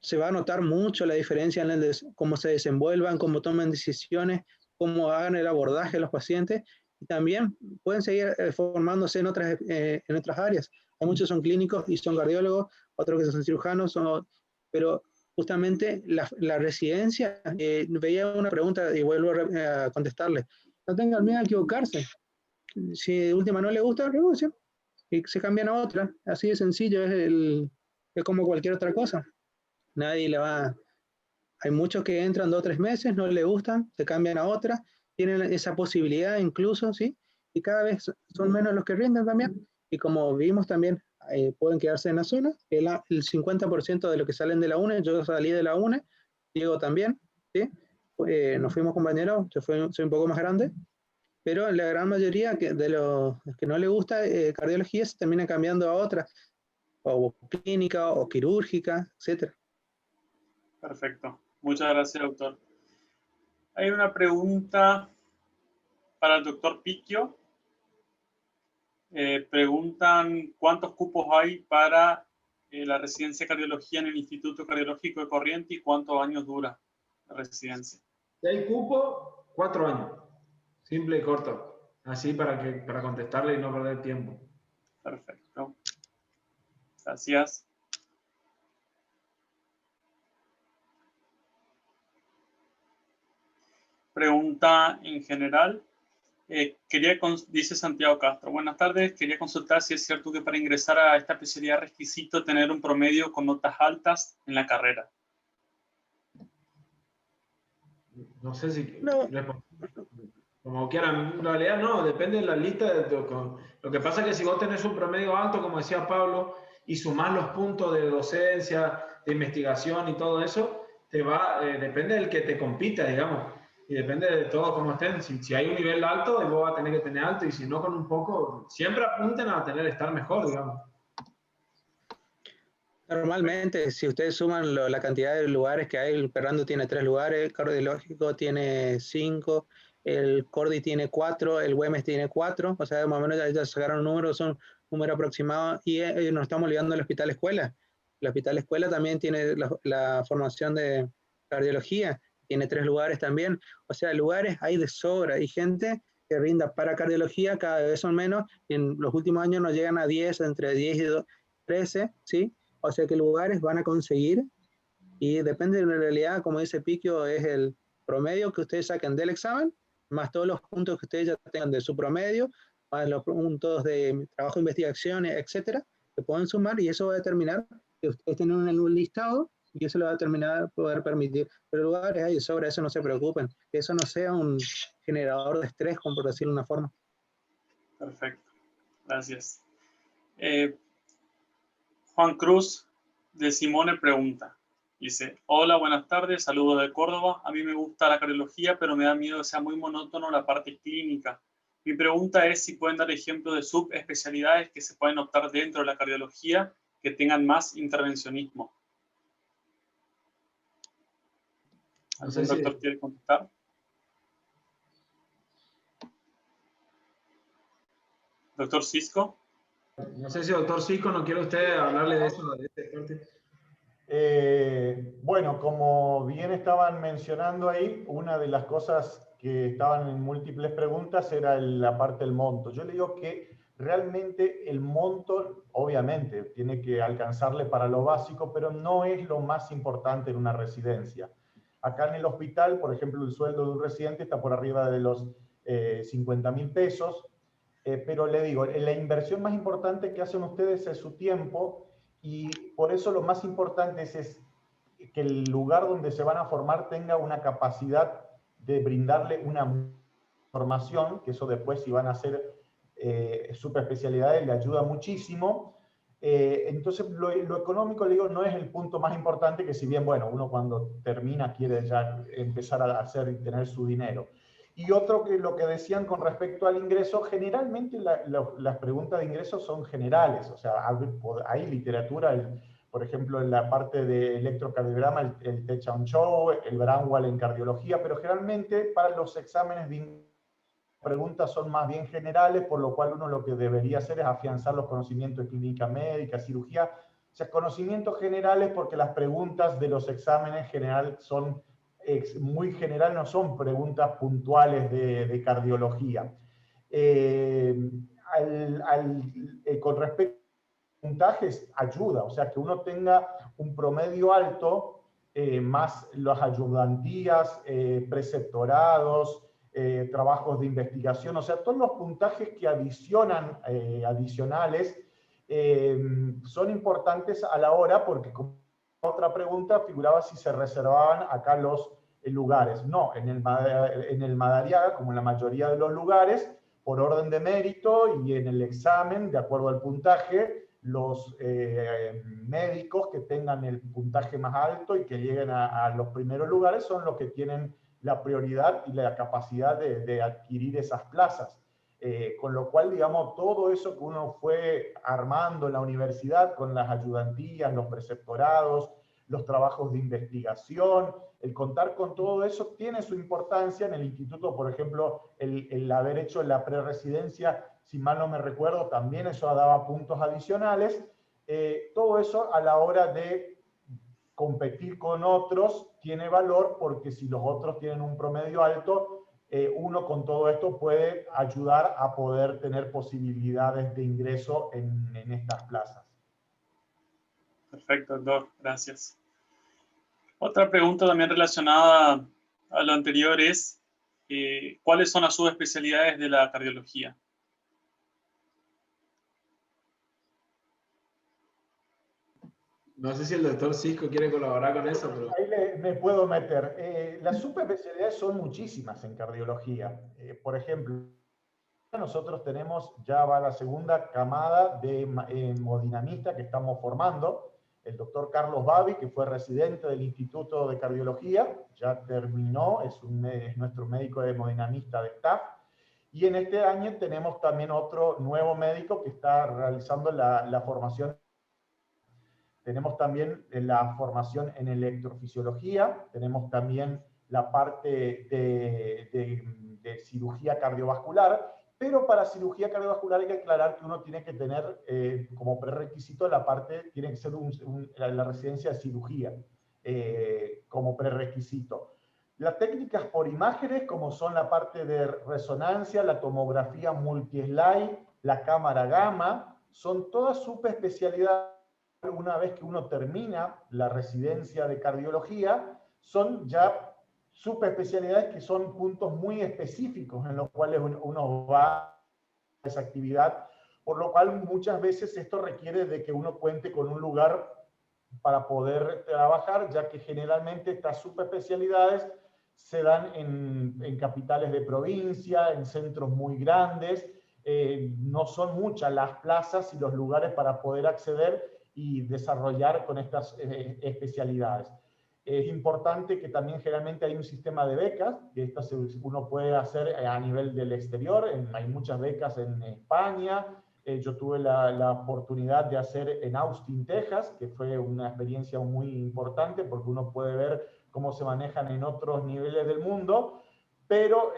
Se va a notar mucho la diferencia en cómo se desenvuelvan, cómo toman decisiones, cómo hagan el abordaje de los pacientes. Y también pueden seguir formándose en otras áreas. Hay muchos son clínicos y son cardiólogos, otros que son cirujanos, pero justamente la residencia, veía una pregunta y vuelvo a contestarle, no tengan miedo a equivocarse. Si de última no le gusta, renuncian y se cambian a otra. Así de sencillo, es como cualquier otra cosa. Nadie le va... Hay muchos que entran 2 o 3 meses, no les gustan, se cambian a otra, tienen esa posibilidad incluso, ¿sí? Y cada vez son menos los que rinden también. Y como vimos también, pueden quedarse en la zona. El 50% de los que salen de la UNE, yo salí de la UNE, Diego también, ¿sí? Nos fuimos compañeros, yo soy un poco más grande, pero la gran mayoría de los que no les gusta cardiología se termina cambiando a otra, o clínica, o quirúrgica, etc. Perfecto. Muchas gracias, doctor. Hay una pregunta para el doctor Picchio. Preguntan cuántos cupos hay para la residencia de cardiología en el Instituto Cardiológico de Corrientes y cuántos años dura la residencia. Si hay cupo, 4 años. Simple y corto. Así para contestarle y no perder tiempo. Perfecto. Gracias. Pregunta en general. Dice Santiago Castro, buenas tardes, quería consultar si es cierto que para ingresar a esta especialidad es requisito tener un promedio con notas altas en la carrera. No sé si... No. Como quieran, en realidad no, depende de la lista. Lo que pasa es que si vos tenés un promedio alto, como decía Pablo, y sumás los puntos de docencia, de investigación y todo eso, depende del que te compita, digamos. Y depende de todo cómo estén. Si hay un nivel alto, vos vas a tener que tener alto, y si no, con un poco, siempre apunten a estar mejor, digamos. Normalmente, si ustedes suman la cantidad de lugares que hay, el Perrando tiene 3 lugares, el cardiológico tiene 5, el Cordi tiene 4, el Güemes tiene 4, o sea, más o menos ya sacaron un número, son un número aproximado, y nos estamos olvidando del Hospital Escuela. El Hospital Escuela también tiene la formación de cardiología, tiene 3 lugares también, o sea, lugares hay de sobra, y gente que rinda para cardiología cada vez son menos, y en los últimos años nos llegan a 10, entre 10 y 13, ¿sí? O sea que lugares van a conseguir, y depende de la realidad, como dice Piquio, es el promedio que ustedes saquen del examen, más todos los puntos que ustedes ya tengan de su promedio, más los puntos de trabajo de investigación, etcétera, que pueden sumar, y eso va a determinar que ustedes tienen un listado, y eso le va a determinar poder permitir. Pero lugares hay sobre eso, no se preocupen, que eso no sea un generador de estrés, como por decirlo de una forma. Perfecto, gracias. Juan Cruz de Simone pregunta, dice, hola, buenas tardes, saludos de Córdoba, a mí me gusta la cardiología, pero me da miedo que sea muy monótono la parte clínica. Mi pregunta es si pueden dar ejemplos de subespecialidades que se pueden optar dentro de la cardiología que tengan más intervencionismo. ¿Algún doctor quiere contestar? ¿Doctor Cisco? No sé si doctor Cisco no quiere usted hablarle de eso, de este parte. Bueno, como bien estaban mencionando ahí, una de las cosas que estaban en múltiples preguntas era la parte del monto. Yo le digo que realmente el monto, obviamente, tiene que alcanzarle para lo básico, pero no es lo más importante en una residencia. Acá en el hospital, por ejemplo, el sueldo de un residente está por arriba de los 50.000 pesos, pero le digo, la inversión más importante que hacen ustedes es su tiempo, y por eso lo más importante es que el lugar donde se van a formar tenga una capacidad de brindarle una formación, que eso después si van a hacer subespecialidades le ayuda muchísimo. Entonces lo económico, le digo, no es el punto más importante, que si bien, bueno, uno cuando termina quiere ya empezar a hacer y tener su dinero. Y otro, que lo que decían con respecto al ingreso, generalmente las preguntas de ingreso son generales, o sea, hay literatura, por ejemplo, en la parte de electrocardiograma, el T-Chant Show, el Braunwald en cardiología, pero generalmente para los exámenes de ingreso, preguntas son más bien generales, por lo cual uno lo que debería hacer es afianzar los conocimientos de clínica médica, cirugía, o sea, conocimientos generales, porque las preguntas de los exámenes general son muy general, no son preguntas puntuales de cardiología. Con respecto a puntajes, ayuda, o sea, que uno tenga un promedio alto, más las ayudantías, preceptorados, trabajos de investigación, o sea, todos los puntajes que adicionales son importantes a la hora, porque como otra pregunta figuraba si se reservaban acá los lugares. No, en el Madariaga, como en la mayoría de los lugares, por orden de mérito y en el examen, de acuerdo al puntaje, los médicos que tengan el puntaje más alto y que lleguen a los primeros lugares son los que tienen la prioridad y la capacidad de adquirir esas plazas. Con lo cual, digamos, todo eso que uno fue armando en la universidad con las ayudantías, los preceptorados, los trabajos de investigación, el contar con todo eso tiene su importancia. En el instituto, por ejemplo, el haber hecho la preresidencia, si mal no me recuerdo, también eso daba puntos adicionales. Todo eso a la hora de competir con otros tiene valor, porque si los otros tienen un promedio alto, uno con todo esto puede ayudar a poder tener posibilidades de ingreso en estas plazas. Perfecto, doctor, gracias. Otra pregunta también relacionada a lo anterior es, ¿cuáles son las subespecialidades de la cardiología? No sé si el doctor Cisco quiere colaborar con eso, pero... Ahí me puedo meter. Las subespecialidades son muchísimas en cardiología. Por ejemplo, nosotros tenemos, ya va la segunda camada de hemodinamista que estamos formando. El doctor Carlos Babi, que fue residente del Instituto de Cardiología, ya terminó, es nuestro médico hemodinamista de staff. Y en este año tenemos también otro nuevo médico que está realizando la formación. Tenemos también la formación en electrofisiología, tenemos también la parte de cirugía cardiovascular, pero para cirugía cardiovascular hay que aclarar que uno tiene que tener como prerequisito la parte, tiene que ser la residencia de cirugía como prerequisito. Las técnicas por imágenes, como son la parte de resonancia, la tomografía multi-slide, la cámara gamma, son todas subespecialidades. Una vez que uno termina la residencia de cardiología, son ya subespecialidades que son puntos muy específicos en los cuales uno va a esa actividad, por lo cual muchas veces esto requiere de que uno cuente con un lugar para poder trabajar, ya que generalmente estas subespecialidades se dan en capitales de provincia, en centros muy grandes, no son muchas las plazas y los lugares para poder acceder y desarrollar con estas especialidades. Es importante que también generalmente hay un sistema de becas, que estas uno puede hacer a nivel del exterior, hay muchas becas en España. Yo tuve la oportunidad de hacer en Austin, Texas, que fue una experiencia muy importante porque uno puede ver cómo se manejan en otros niveles del mundo. Pero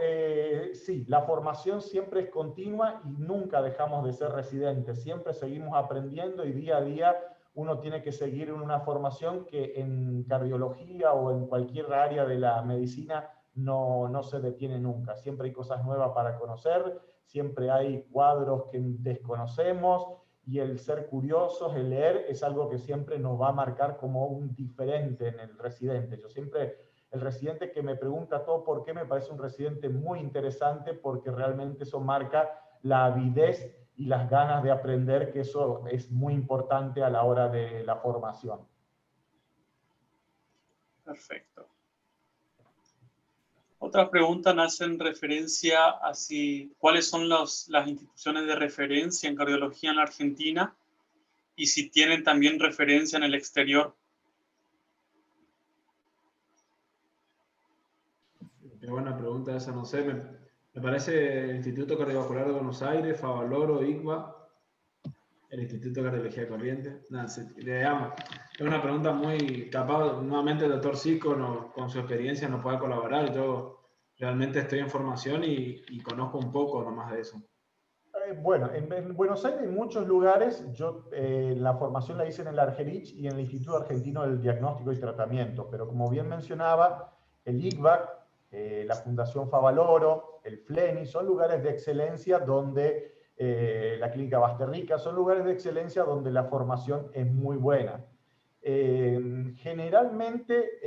sí, la formación siempre es continua y nunca dejamos de ser residentes. Siempre seguimos aprendiendo y día a día uno tiene que seguir en una formación que en cardiología o en cualquier área de la medicina no se detiene nunca. Siempre hay cosas nuevas para conocer, siempre hay cuadros que desconocemos y el ser curiosos, el leer, es algo que siempre nos va a marcar como un diferente en el residente. Yo siempre, el residente que me pregunta todo por qué, me parece un residente muy interesante porque realmente eso marca la avidez y las ganas de aprender, que eso es muy importante a la hora de la formación. Perfecto. Otra pregunta nace en referencia a cuáles son las instituciones de referencia en cardiología en la Argentina y si tienen también referencia en el exterior. Qué buena pregunta esa, no sé, me parece el Instituto Cardiovascular de Buenos Aires, Favaloro, ICVA, el Instituto de Cardiología Corrientes. No, es una pregunta muy capaz, nuevamente el doctor Cisco con su experiencia nos puede colaborar. Yo realmente estoy en formación y conozco un poco nomás de eso. Bueno, en Buenos Aires hay muchos lugares. Yo la formación la hice en el Argerich y en el Instituto Argentino del Diagnóstico y Tratamiento, pero como bien mencionaba, el ICVAC, la Fundación Favaloro, el FLENI, son lugares de excelencia donde la Clínica Basterrica, son lugares de excelencia donde la formación es muy buena. Generalmente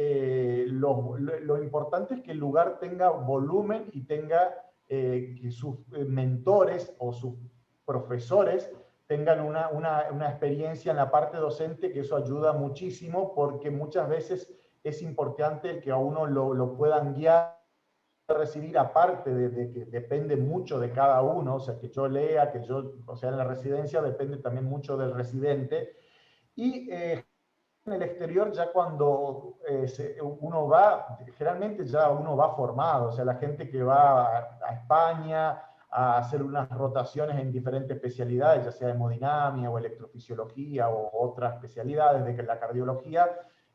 lo importante es que el lugar tenga volumen y tenga que sus mentores o sus profesores tengan una experiencia en la parte docente, que eso ayuda muchísimo porque muchas veces es importante que a uno lo puedan guiar, recibir, aparte de que depende mucho de cada uno, o sea, que yo lea, o sea, en la residencia depende también mucho del residente. Y en el exterior, ya cuando uno va, generalmente ya uno va formado, o sea, la gente que va a España a hacer unas rotaciones en diferentes especialidades, ya sea hemodinamia o electrofisiología o otras especialidades de la cardiología.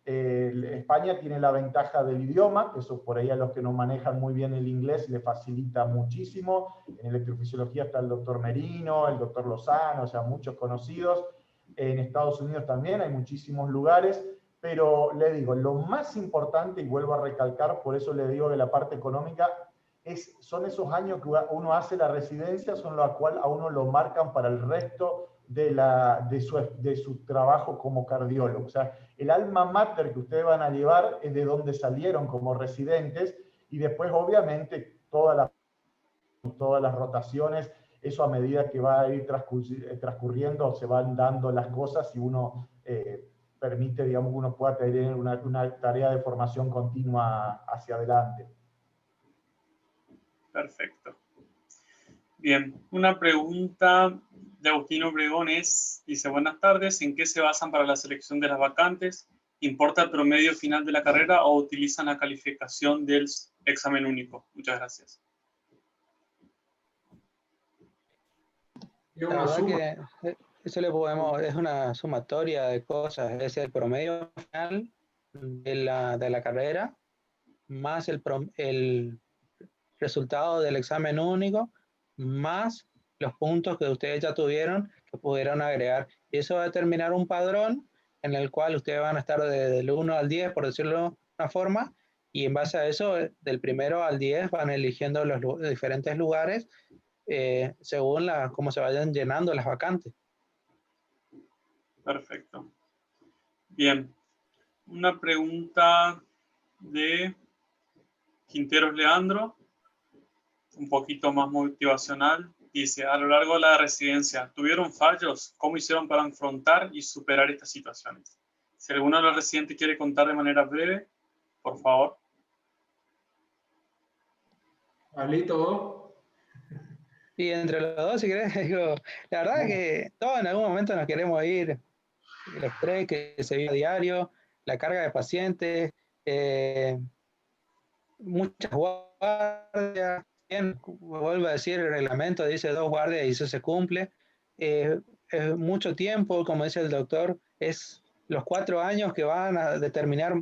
España tiene la ventaja del idioma, eso por ahí a los que no manejan muy bien el inglés le facilita muchísimo. En electrofisiología está el doctor Merino, el doctor Lozano, o sea, muchos conocidos. En Estados Unidos también hay muchísimos lugares, pero le digo, lo más importante, y vuelvo a recalcar, por eso le digo que la parte económica, son esos años que uno hace la residencia, son los cuales a uno lo marcan para el resto de su trabajo como cardiólogo. O sea, el alma mater que ustedes van a llevar es de donde salieron como residentes, y después obviamente todas las rotaciones, eso a medida que va a ir transcurriendo se van dando las cosas y uno permite, digamos, que uno pueda tener una tarea de formación continua hacia adelante. Perfecto. Bien, una pregunta de Agustino Obregón dice, buenas tardes, ¿en qué se basan para la selección de las vacantes? ¿Importa el promedio final de la carrera o utilizan la calificación del examen único? Muchas gracias. La verdad que Eso le podemos, es una sumatoria de cosas, es el promedio final de la carrera, más el resultado del examen único, más los puntos que ustedes ya tuvieron, que pudieron agregar. Y eso va a determinar un padrón en el cual ustedes van a estar del 1 al 10, por decirlo de una forma, y en base a eso, del 1 al 10, van eligiendo los diferentes lugares según cómo se vayan llenando las vacantes. Perfecto. Bien. Una pregunta de Quinteros Leandro, un poquito más motivacional. Dice, a lo largo de la residencia, ¿tuvieron fallos? ¿Cómo hicieron para afrontar y superar estas situaciones? Si alguno de los residentes quiere contar de manera breve, por favor. Pablito, ¿vos? Y entre los dos, si querés, digo, la verdad es que todos en algún momento nos queremos ir. El estrés que se vive a diario, la carga de pacientes, muchas guardias. Bien, vuelvo a decir, el reglamento dice 2 guardias y eso se cumple. Es mucho tiempo, como dice el doctor, es los 4 años que van a determinar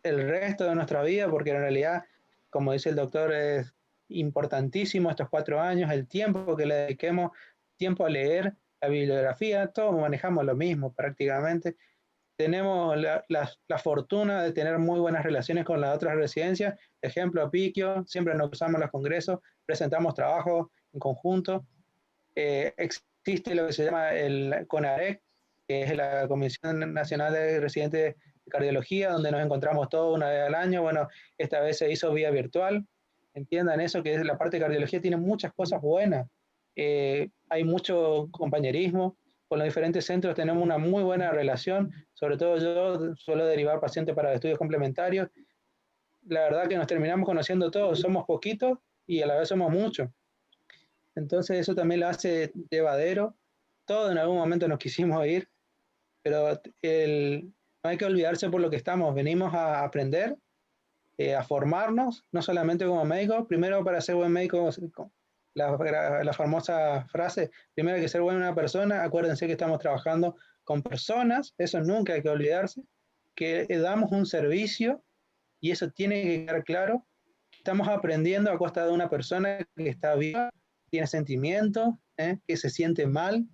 el resto de nuestra vida, porque en realidad, como dice el doctor, es importantísimo estos 4 años, el tiempo que le dediquemos, tiempo a leer, la bibliografía, todos manejamos lo mismo prácticamente. Tenemos la fortuna de tener muy buenas relaciones con las otras residencias. Ejemplo, Apiquio, siempre nos cruzamos en los congresos, presentamos trabajos en conjunto. Existe lo que se llama el CONAREC, que es la Comisión Nacional de Residentes de Cardiología, donde nos encontramos todos una vez al año. Bueno, esta vez se hizo vía virtual. Entiendan eso, que la parte de cardiología tiene muchas cosas buenas. Hay mucho compañerismo. Con los diferentes centros tenemos una muy buena relación, sobre todo yo suelo derivar pacientes para estudios complementarios. La verdad que nos terminamos conociendo todos, somos poquitos y a la vez somos muchos. Entonces eso también lo hace llevadero. Todos en algún momento nos quisimos ir, pero no hay que olvidarse por lo que estamos. Venimos a aprender, a formarnos, no solamente como médicos. Primero, para ser buen médico, la famosa frase, primero hay que ser buena persona. Acuérdense que estamos trabajando con personas, eso nunca hay que olvidarse, que damos un servicio y eso tiene que quedar claro. Estamos aprendiendo a costa de una persona que está viva, tiene sentimientos, que se siente mal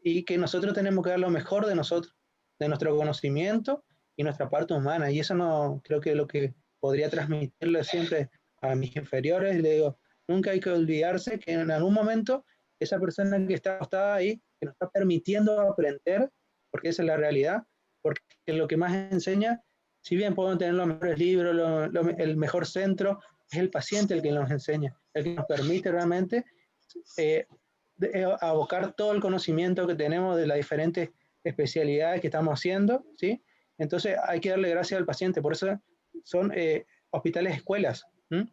y que nosotros tenemos que dar lo mejor de nosotros, de nuestro conocimiento y nuestra parte humana. Y eso no creo que es lo que podría transmitirle siempre a mis inferiores. Le digo, nunca hay que olvidarse que en algún momento esa persona que está acostada ahí, que nos está permitiendo aprender, porque esa es la realidad, porque lo que más enseña, si bien podemos tener los mejores libros, el mejor centro, es el paciente el que nos enseña, el que nos permite realmente abocar todo el conocimiento que tenemos de las diferentes especialidades que estamos haciendo, ¿sí? Entonces hay que darle gracias al paciente, por eso son hospitales escuelas, ¿sí?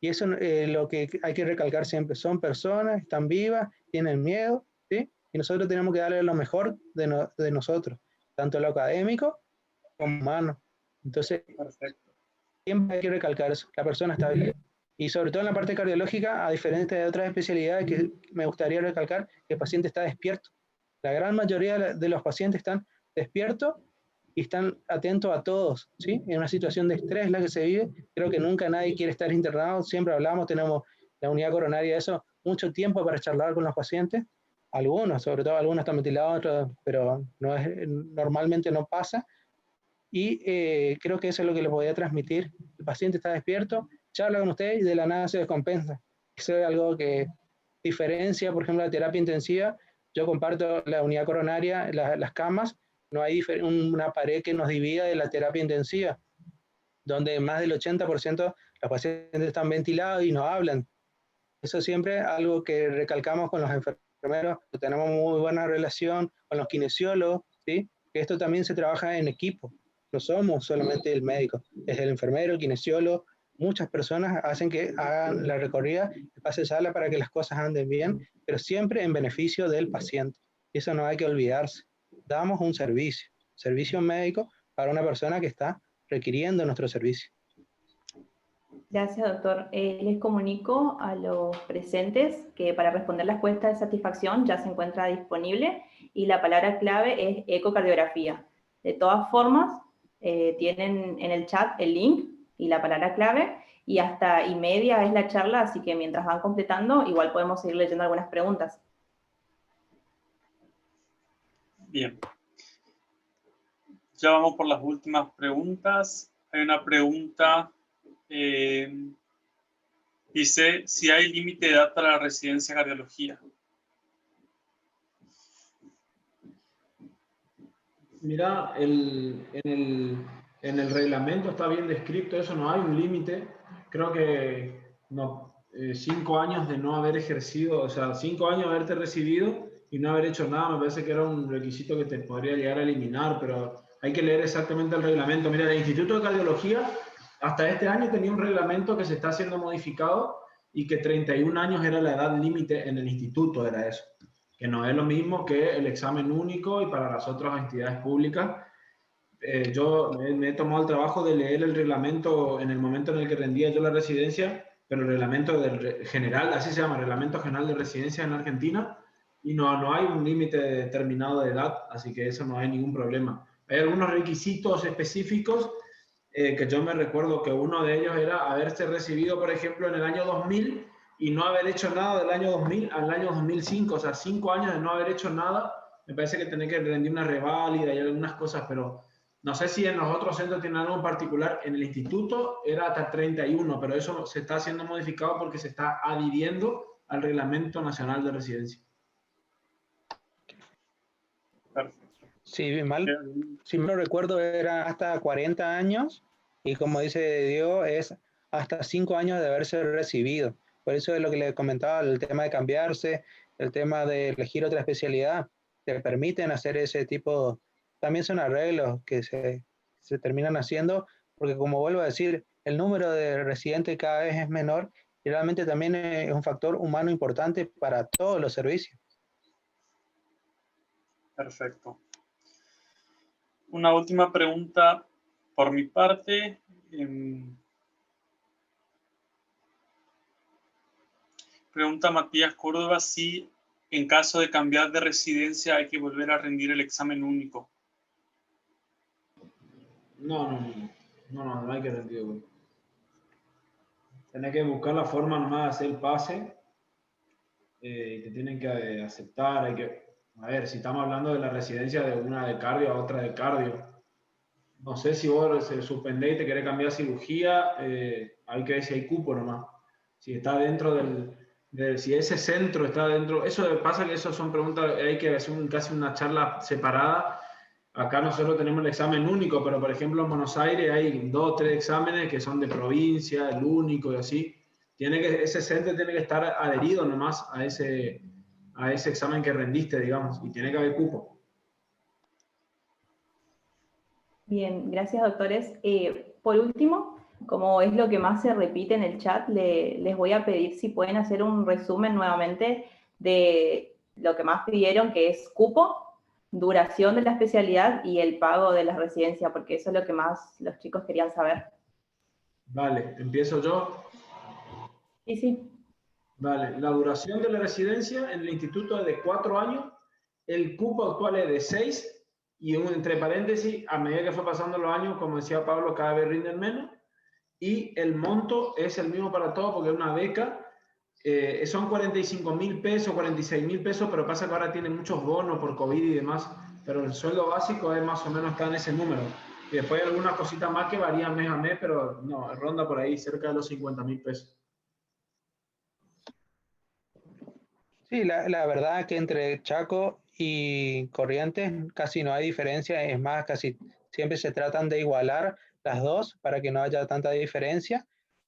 Y eso es lo que hay que recalcar siempre, son personas, están vivas, tienen miedo, ¿sí? Y nosotros tenemos que darle lo mejor de nosotros, tanto lo académico como humano. Entonces, perfecto. Siempre hay que recalcar eso, la persona está viva. Y sobre todo en la parte cardiológica, a diferencia de otras especialidades que me gustaría recalcar, que el paciente está despierto. La gran mayoría de los pacientes están despiertos y están atentos a todos, ¿sí? En una situación de estrés la que se vive, creo que nunca nadie quiere estar internado, siempre hablamos, tenemos la unidad coronaria, eso, mucho tiempo para charlar con los pacientes, algunos, sobre todo algunos están ventilados, otros, pero normalmente no pasa, y creo que eso es lo que les voy a transmitir. El paciente está despierto, charla con usted y de la nada se descompensa. Eso es algo que diferencia, por ejemplo, la terapia intensiva. Yo comparto la unidad coronaria, las camas, no hay una pared que nos divida de la terapia intensiva, donde más del 80% de los pacientes están ventilados y no hablan. Eso siempre es algo que recalcamos con los enfermeros, que tenemos muy buena relación con los kinesiólogos, ¿sí? Que esto también se trabaja en equipo. No somos solamente el médico, es el enfermero, el kinesiólogo. Muchas personas hacen que hagan la recorrida, el pase de sala para que las cosas anden bien, pero siempre en beneficio del paciente. Eso no hay que olvidarse. Damos un servicio médico para una persona que está requiriendo nuestro servicio. Gracias, doctor. Les comunico a los presentes que para responder la encuesta de satisfacción ya se encuentra disponible y la palabra clave es ecocardiografía. De todas formas, tienen en el chat el link y la palabra clave, y hasta y media es la charla, así que mientras van completando, igual podemos seguir leyendo algunas preguntas. Bien. Ya vamos por las últimas preguntas. Hay una pregunta, dice, si hay límite de edad para la residencia de cardiología. Mira, en el reglamento está bien descrito eso, no hay un límite. Creo que no, 5 años de no haber ejercido, o sea, 5 años de haberte recibido y no haber hecho nada, me parece que era un requisito que te podría llegar a eliminar, pero hay que leer exactamente el reglamento. Mira, el Instituto de Cardiología hasta este año tenía un reglamento que se está siendo modificado y que 31 años era la edad límite en el instituto, era eso. Que no es lo mismo que el examen único y para las otras entidades públicas. Yo me he tomado el trabajo de leer el reglamento en el momento en el que rendía yo la residencia, pero el reglamento general, así se llama, Reglamento General de Residencia en Argentina, y no hay un límite determinado de edad, así que eso no hay ningún problema. Hay algunos requisitos específicos que yo me recuerdo que uno de ellos era haberse recibido, por ejemplo, en el año 2000 y no haber hecho nada del año 2000 al año 2005, o sea, 5 años de no haber hecho nada. Me parece que tenés que rendir una reválida y algunas cosas, pero no sé si en los otros centros tienen algo en particular. En el instituto era hasta 31, pero eso se está haciendo modificado porque se está adhiriendo al Reglamento Nacional de Residencia. Perfecto. Sí, si mal no recuerdo, era hasta 40 años y como dice Diego, es hasta 5 años de haberse recibido. Por eso es lo que le comentaba, el tema de cambiarse, el tema de elegir otra especialidad, te permiten hacer ese tipo, también son arreglos que se terminan haciendo, porque como vuelvo a decir, el número de residentes cada vez es menor y realmente también es un factor humano importante para todos los servicios. Perfecto. Una última pregunta por mi parte. Pregunta Matías Córdoba si en caso de cambiar de residencia hay que volver a rendir el examen único. No hay que rendir. Tenés que buscar la forma nomás de hacer el pase. Te tienen que aceptar. A ver, si estamos hablando de la residencia de una de cardio a otra de cardio. No sé si vos se suspendés y te querés cambiar cirugía, hay que ver si hay cupo nomás. Si está dentro si ese centro está dentro, eso pasa que eso son preguntas, hay que hacer casi una charla separada. Acá nosotros tenemos el examen único, pero por ejemplo en Buenos Aires hay 2 o 3 exámenes que son de provincia, el único y así. Ese centro tiene que estar adherido nomás a ese examen que rendiste, digamos, y tiene que haber cupo. Bien, gracias doctores. Por último, como es lo que más se repite en el chat, les voy a pedir si pueden hacer un resumen nuevamente de lo que más pidieron, que es cupo, duración de la especialidad y el pago de la residencia, porque eso es lo que más los chicos querían saber. Vale, empiezo yo. Sí. Vale, la duración de la residencia en el instituto es de 4 años, el cupo actual es de 6, y entre paréntesis, a medida que fue pasando los años, como decía Pablo, cada vez rinden menos, y el monto es el mismo para todos porque es una beca, son 45.000 pesos, 46.000 pesos, pero pasa que ahora tiene muchos bonos por COVID y demás, pero el sueldo básico es más o menos está en ese número. Y después hay algunas cositas más que varían mes a mes, pero no, ronda por ahí cerca de los 50.000 pesos. Sí, la verdad que entre Chaco y Corrientes casi no hay diferencia, es más, casi siempre se tratan de igualar las dos para que no haya tanta diferencia.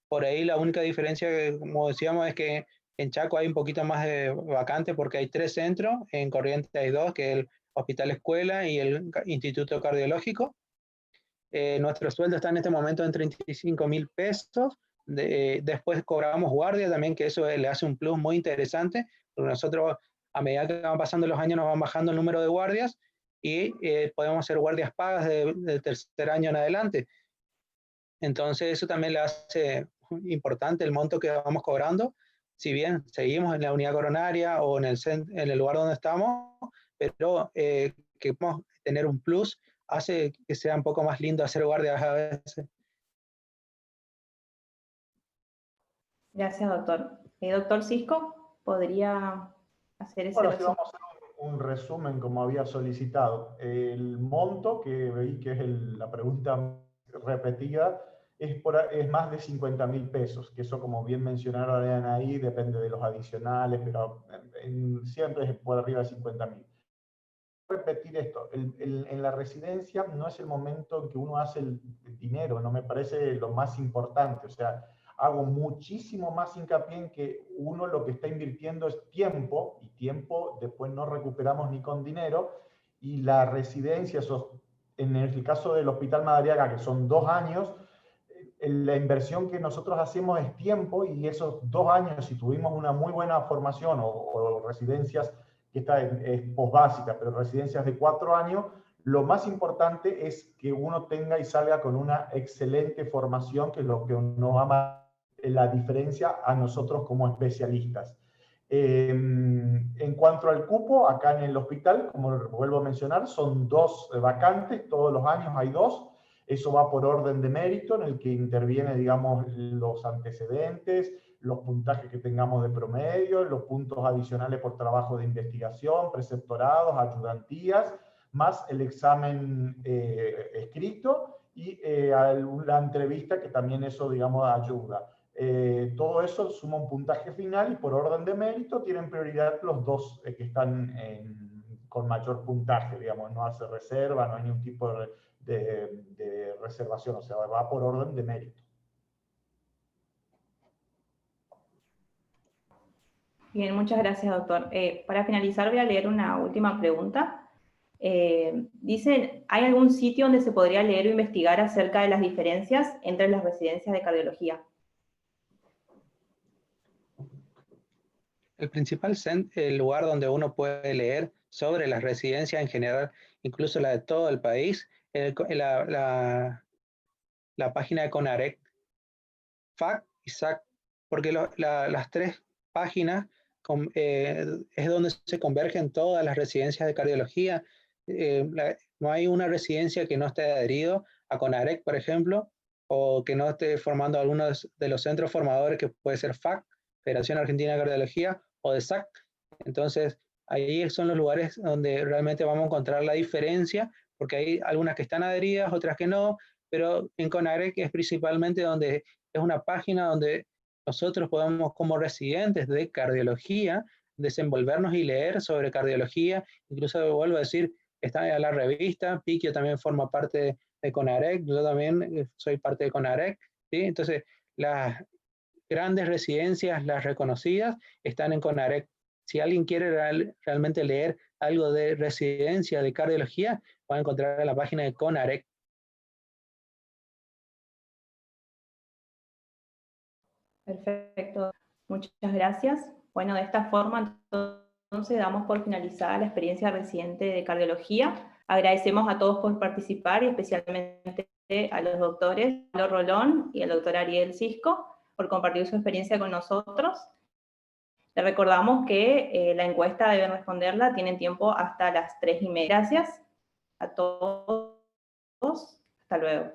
Por ahí la única diferencia, como decíamos, es que en Chaco hay un poquito más de vacante porque hay 3 centros, en Corrientes hay 2, que es el Hospital Escuela y el Instituto Cardiológico. Nuestro sueldo está en este momento en 35.000 pesos. Después cobramos guardia también, que eso le hace un plus muy interesante, porque nosotros a medida que van pasando los años nos van bajando el número de guardias y podemos hacer guardias pagas del tercer año en adelante. Entonces eso también le hace importante el monto que vamos cobrando. Si bien seguimos en la unidad coronaria o en el lugar donde estamos, pero que podemos tener un plus, hace que sea un poco más lindo hacer guardias a veces. Gracias, doctor. Doctor Cisco, ¿podría hacer ese Bueno, sí, resumen? vamos a hacer un resumen como había solicitado. El monto, que veí que es la pregunta repetida, es más de 50.000 pesos, que eso, como bien mencionaron ahí, depende de los adicionales, pero siempre es por arriba de 50.000. Repetir esto, en la residencia no es el momento en que uno hace el dinero, no me parece lo más importante, o sea, hago muchísimo más hincapié en que uno lo que está invirtiendo es tiempo, y tiempo después no recuperamos ni con dinero, y la residencia, en el caso del Hospital Madariaga, que son 2 años, la inversión que nosotros hacemos es tiempo, y esos 2 años, si tuvimos una muy buena formación o residencias, que esta es posbásica, pero residencias de 4 años, lo más importante es que uno tenga y salga con una excelente formación, que es lo que nos va a marcar la diferencia a nosotros como especialistas. En cuanto al cupo, acá en el hospital, como vuelvo a mencionar, son 2 vacantes, todos los años hay 2. Eso va por orden de mérito, en el que interviene, digamos, los antecedentes, los puntajes que tengamos de promedio, los puntos adicionales por trabajo de investigación, preceptorados, ayudantías, más el examen escrito y la entrevista, que también eso, digamos, ayuda. Todo eso suma un puntaje final, y por orden de mérito tienen prioridad los 2 que están con mayor puntaje, digamos, no hace reserva, no hay ningún tipo de reservación, o sea, va por orden de mérito. Bien, muchas gracias, doctor. Para finalizar, voy a leer una última pregunta. Dicen, ¿hay algún sitio donde se podría leer o investigar acerca de las diferencias entre las residencias de cardiología? El principal el lugar donde uno puede leer sobre las residencias en general, incluso la de todo el país, la página de CONAREC, FAC y SAC, porque las 3 páginas es donde se convergen todas las residencias de cardiología. No hay una residencia que no esté adherido a CONAREC, por ejemplo, o que no esté formando algunos de los centros formadores, que puede ser FAC, Federación Argentina de Cardiología, o de SAC. Entonces, ahí son los lugares donde realmente vamos a encontrar la diferencia, porque hay algunas que están adheridas, otras que no, pero en CONAREC es principalmente donde es una página donde nosotros podemos, como residentes de cardiología, desenvolvernos y leer sobre cardiología. Incluso vuelvo a decir, está en la revista, Piquio también forma parte de CONAREC, yo también soy parte de CONAREC, ¿sí? Entonces, las grandes residencias, las reconocidas, están en CONAREC. Si alguien quiere realmente leer algo de residencia de cardiología, va a encontrar en la página de CONAREC. Perfecto, muchas gracias. Bueno, de esta forma, entonces, damos por finalizada la experiencia residente de cardiología. Agradecemos a todos por participar, y especialmente a los doctores Pablo Rolón y al doctor Ariel Cisco por compartir su experiencia con nosotros. Les recordamos que la encuesta deben responderla, tienen tiempo hasta las 3:30. Gracias a todos, hasta luego.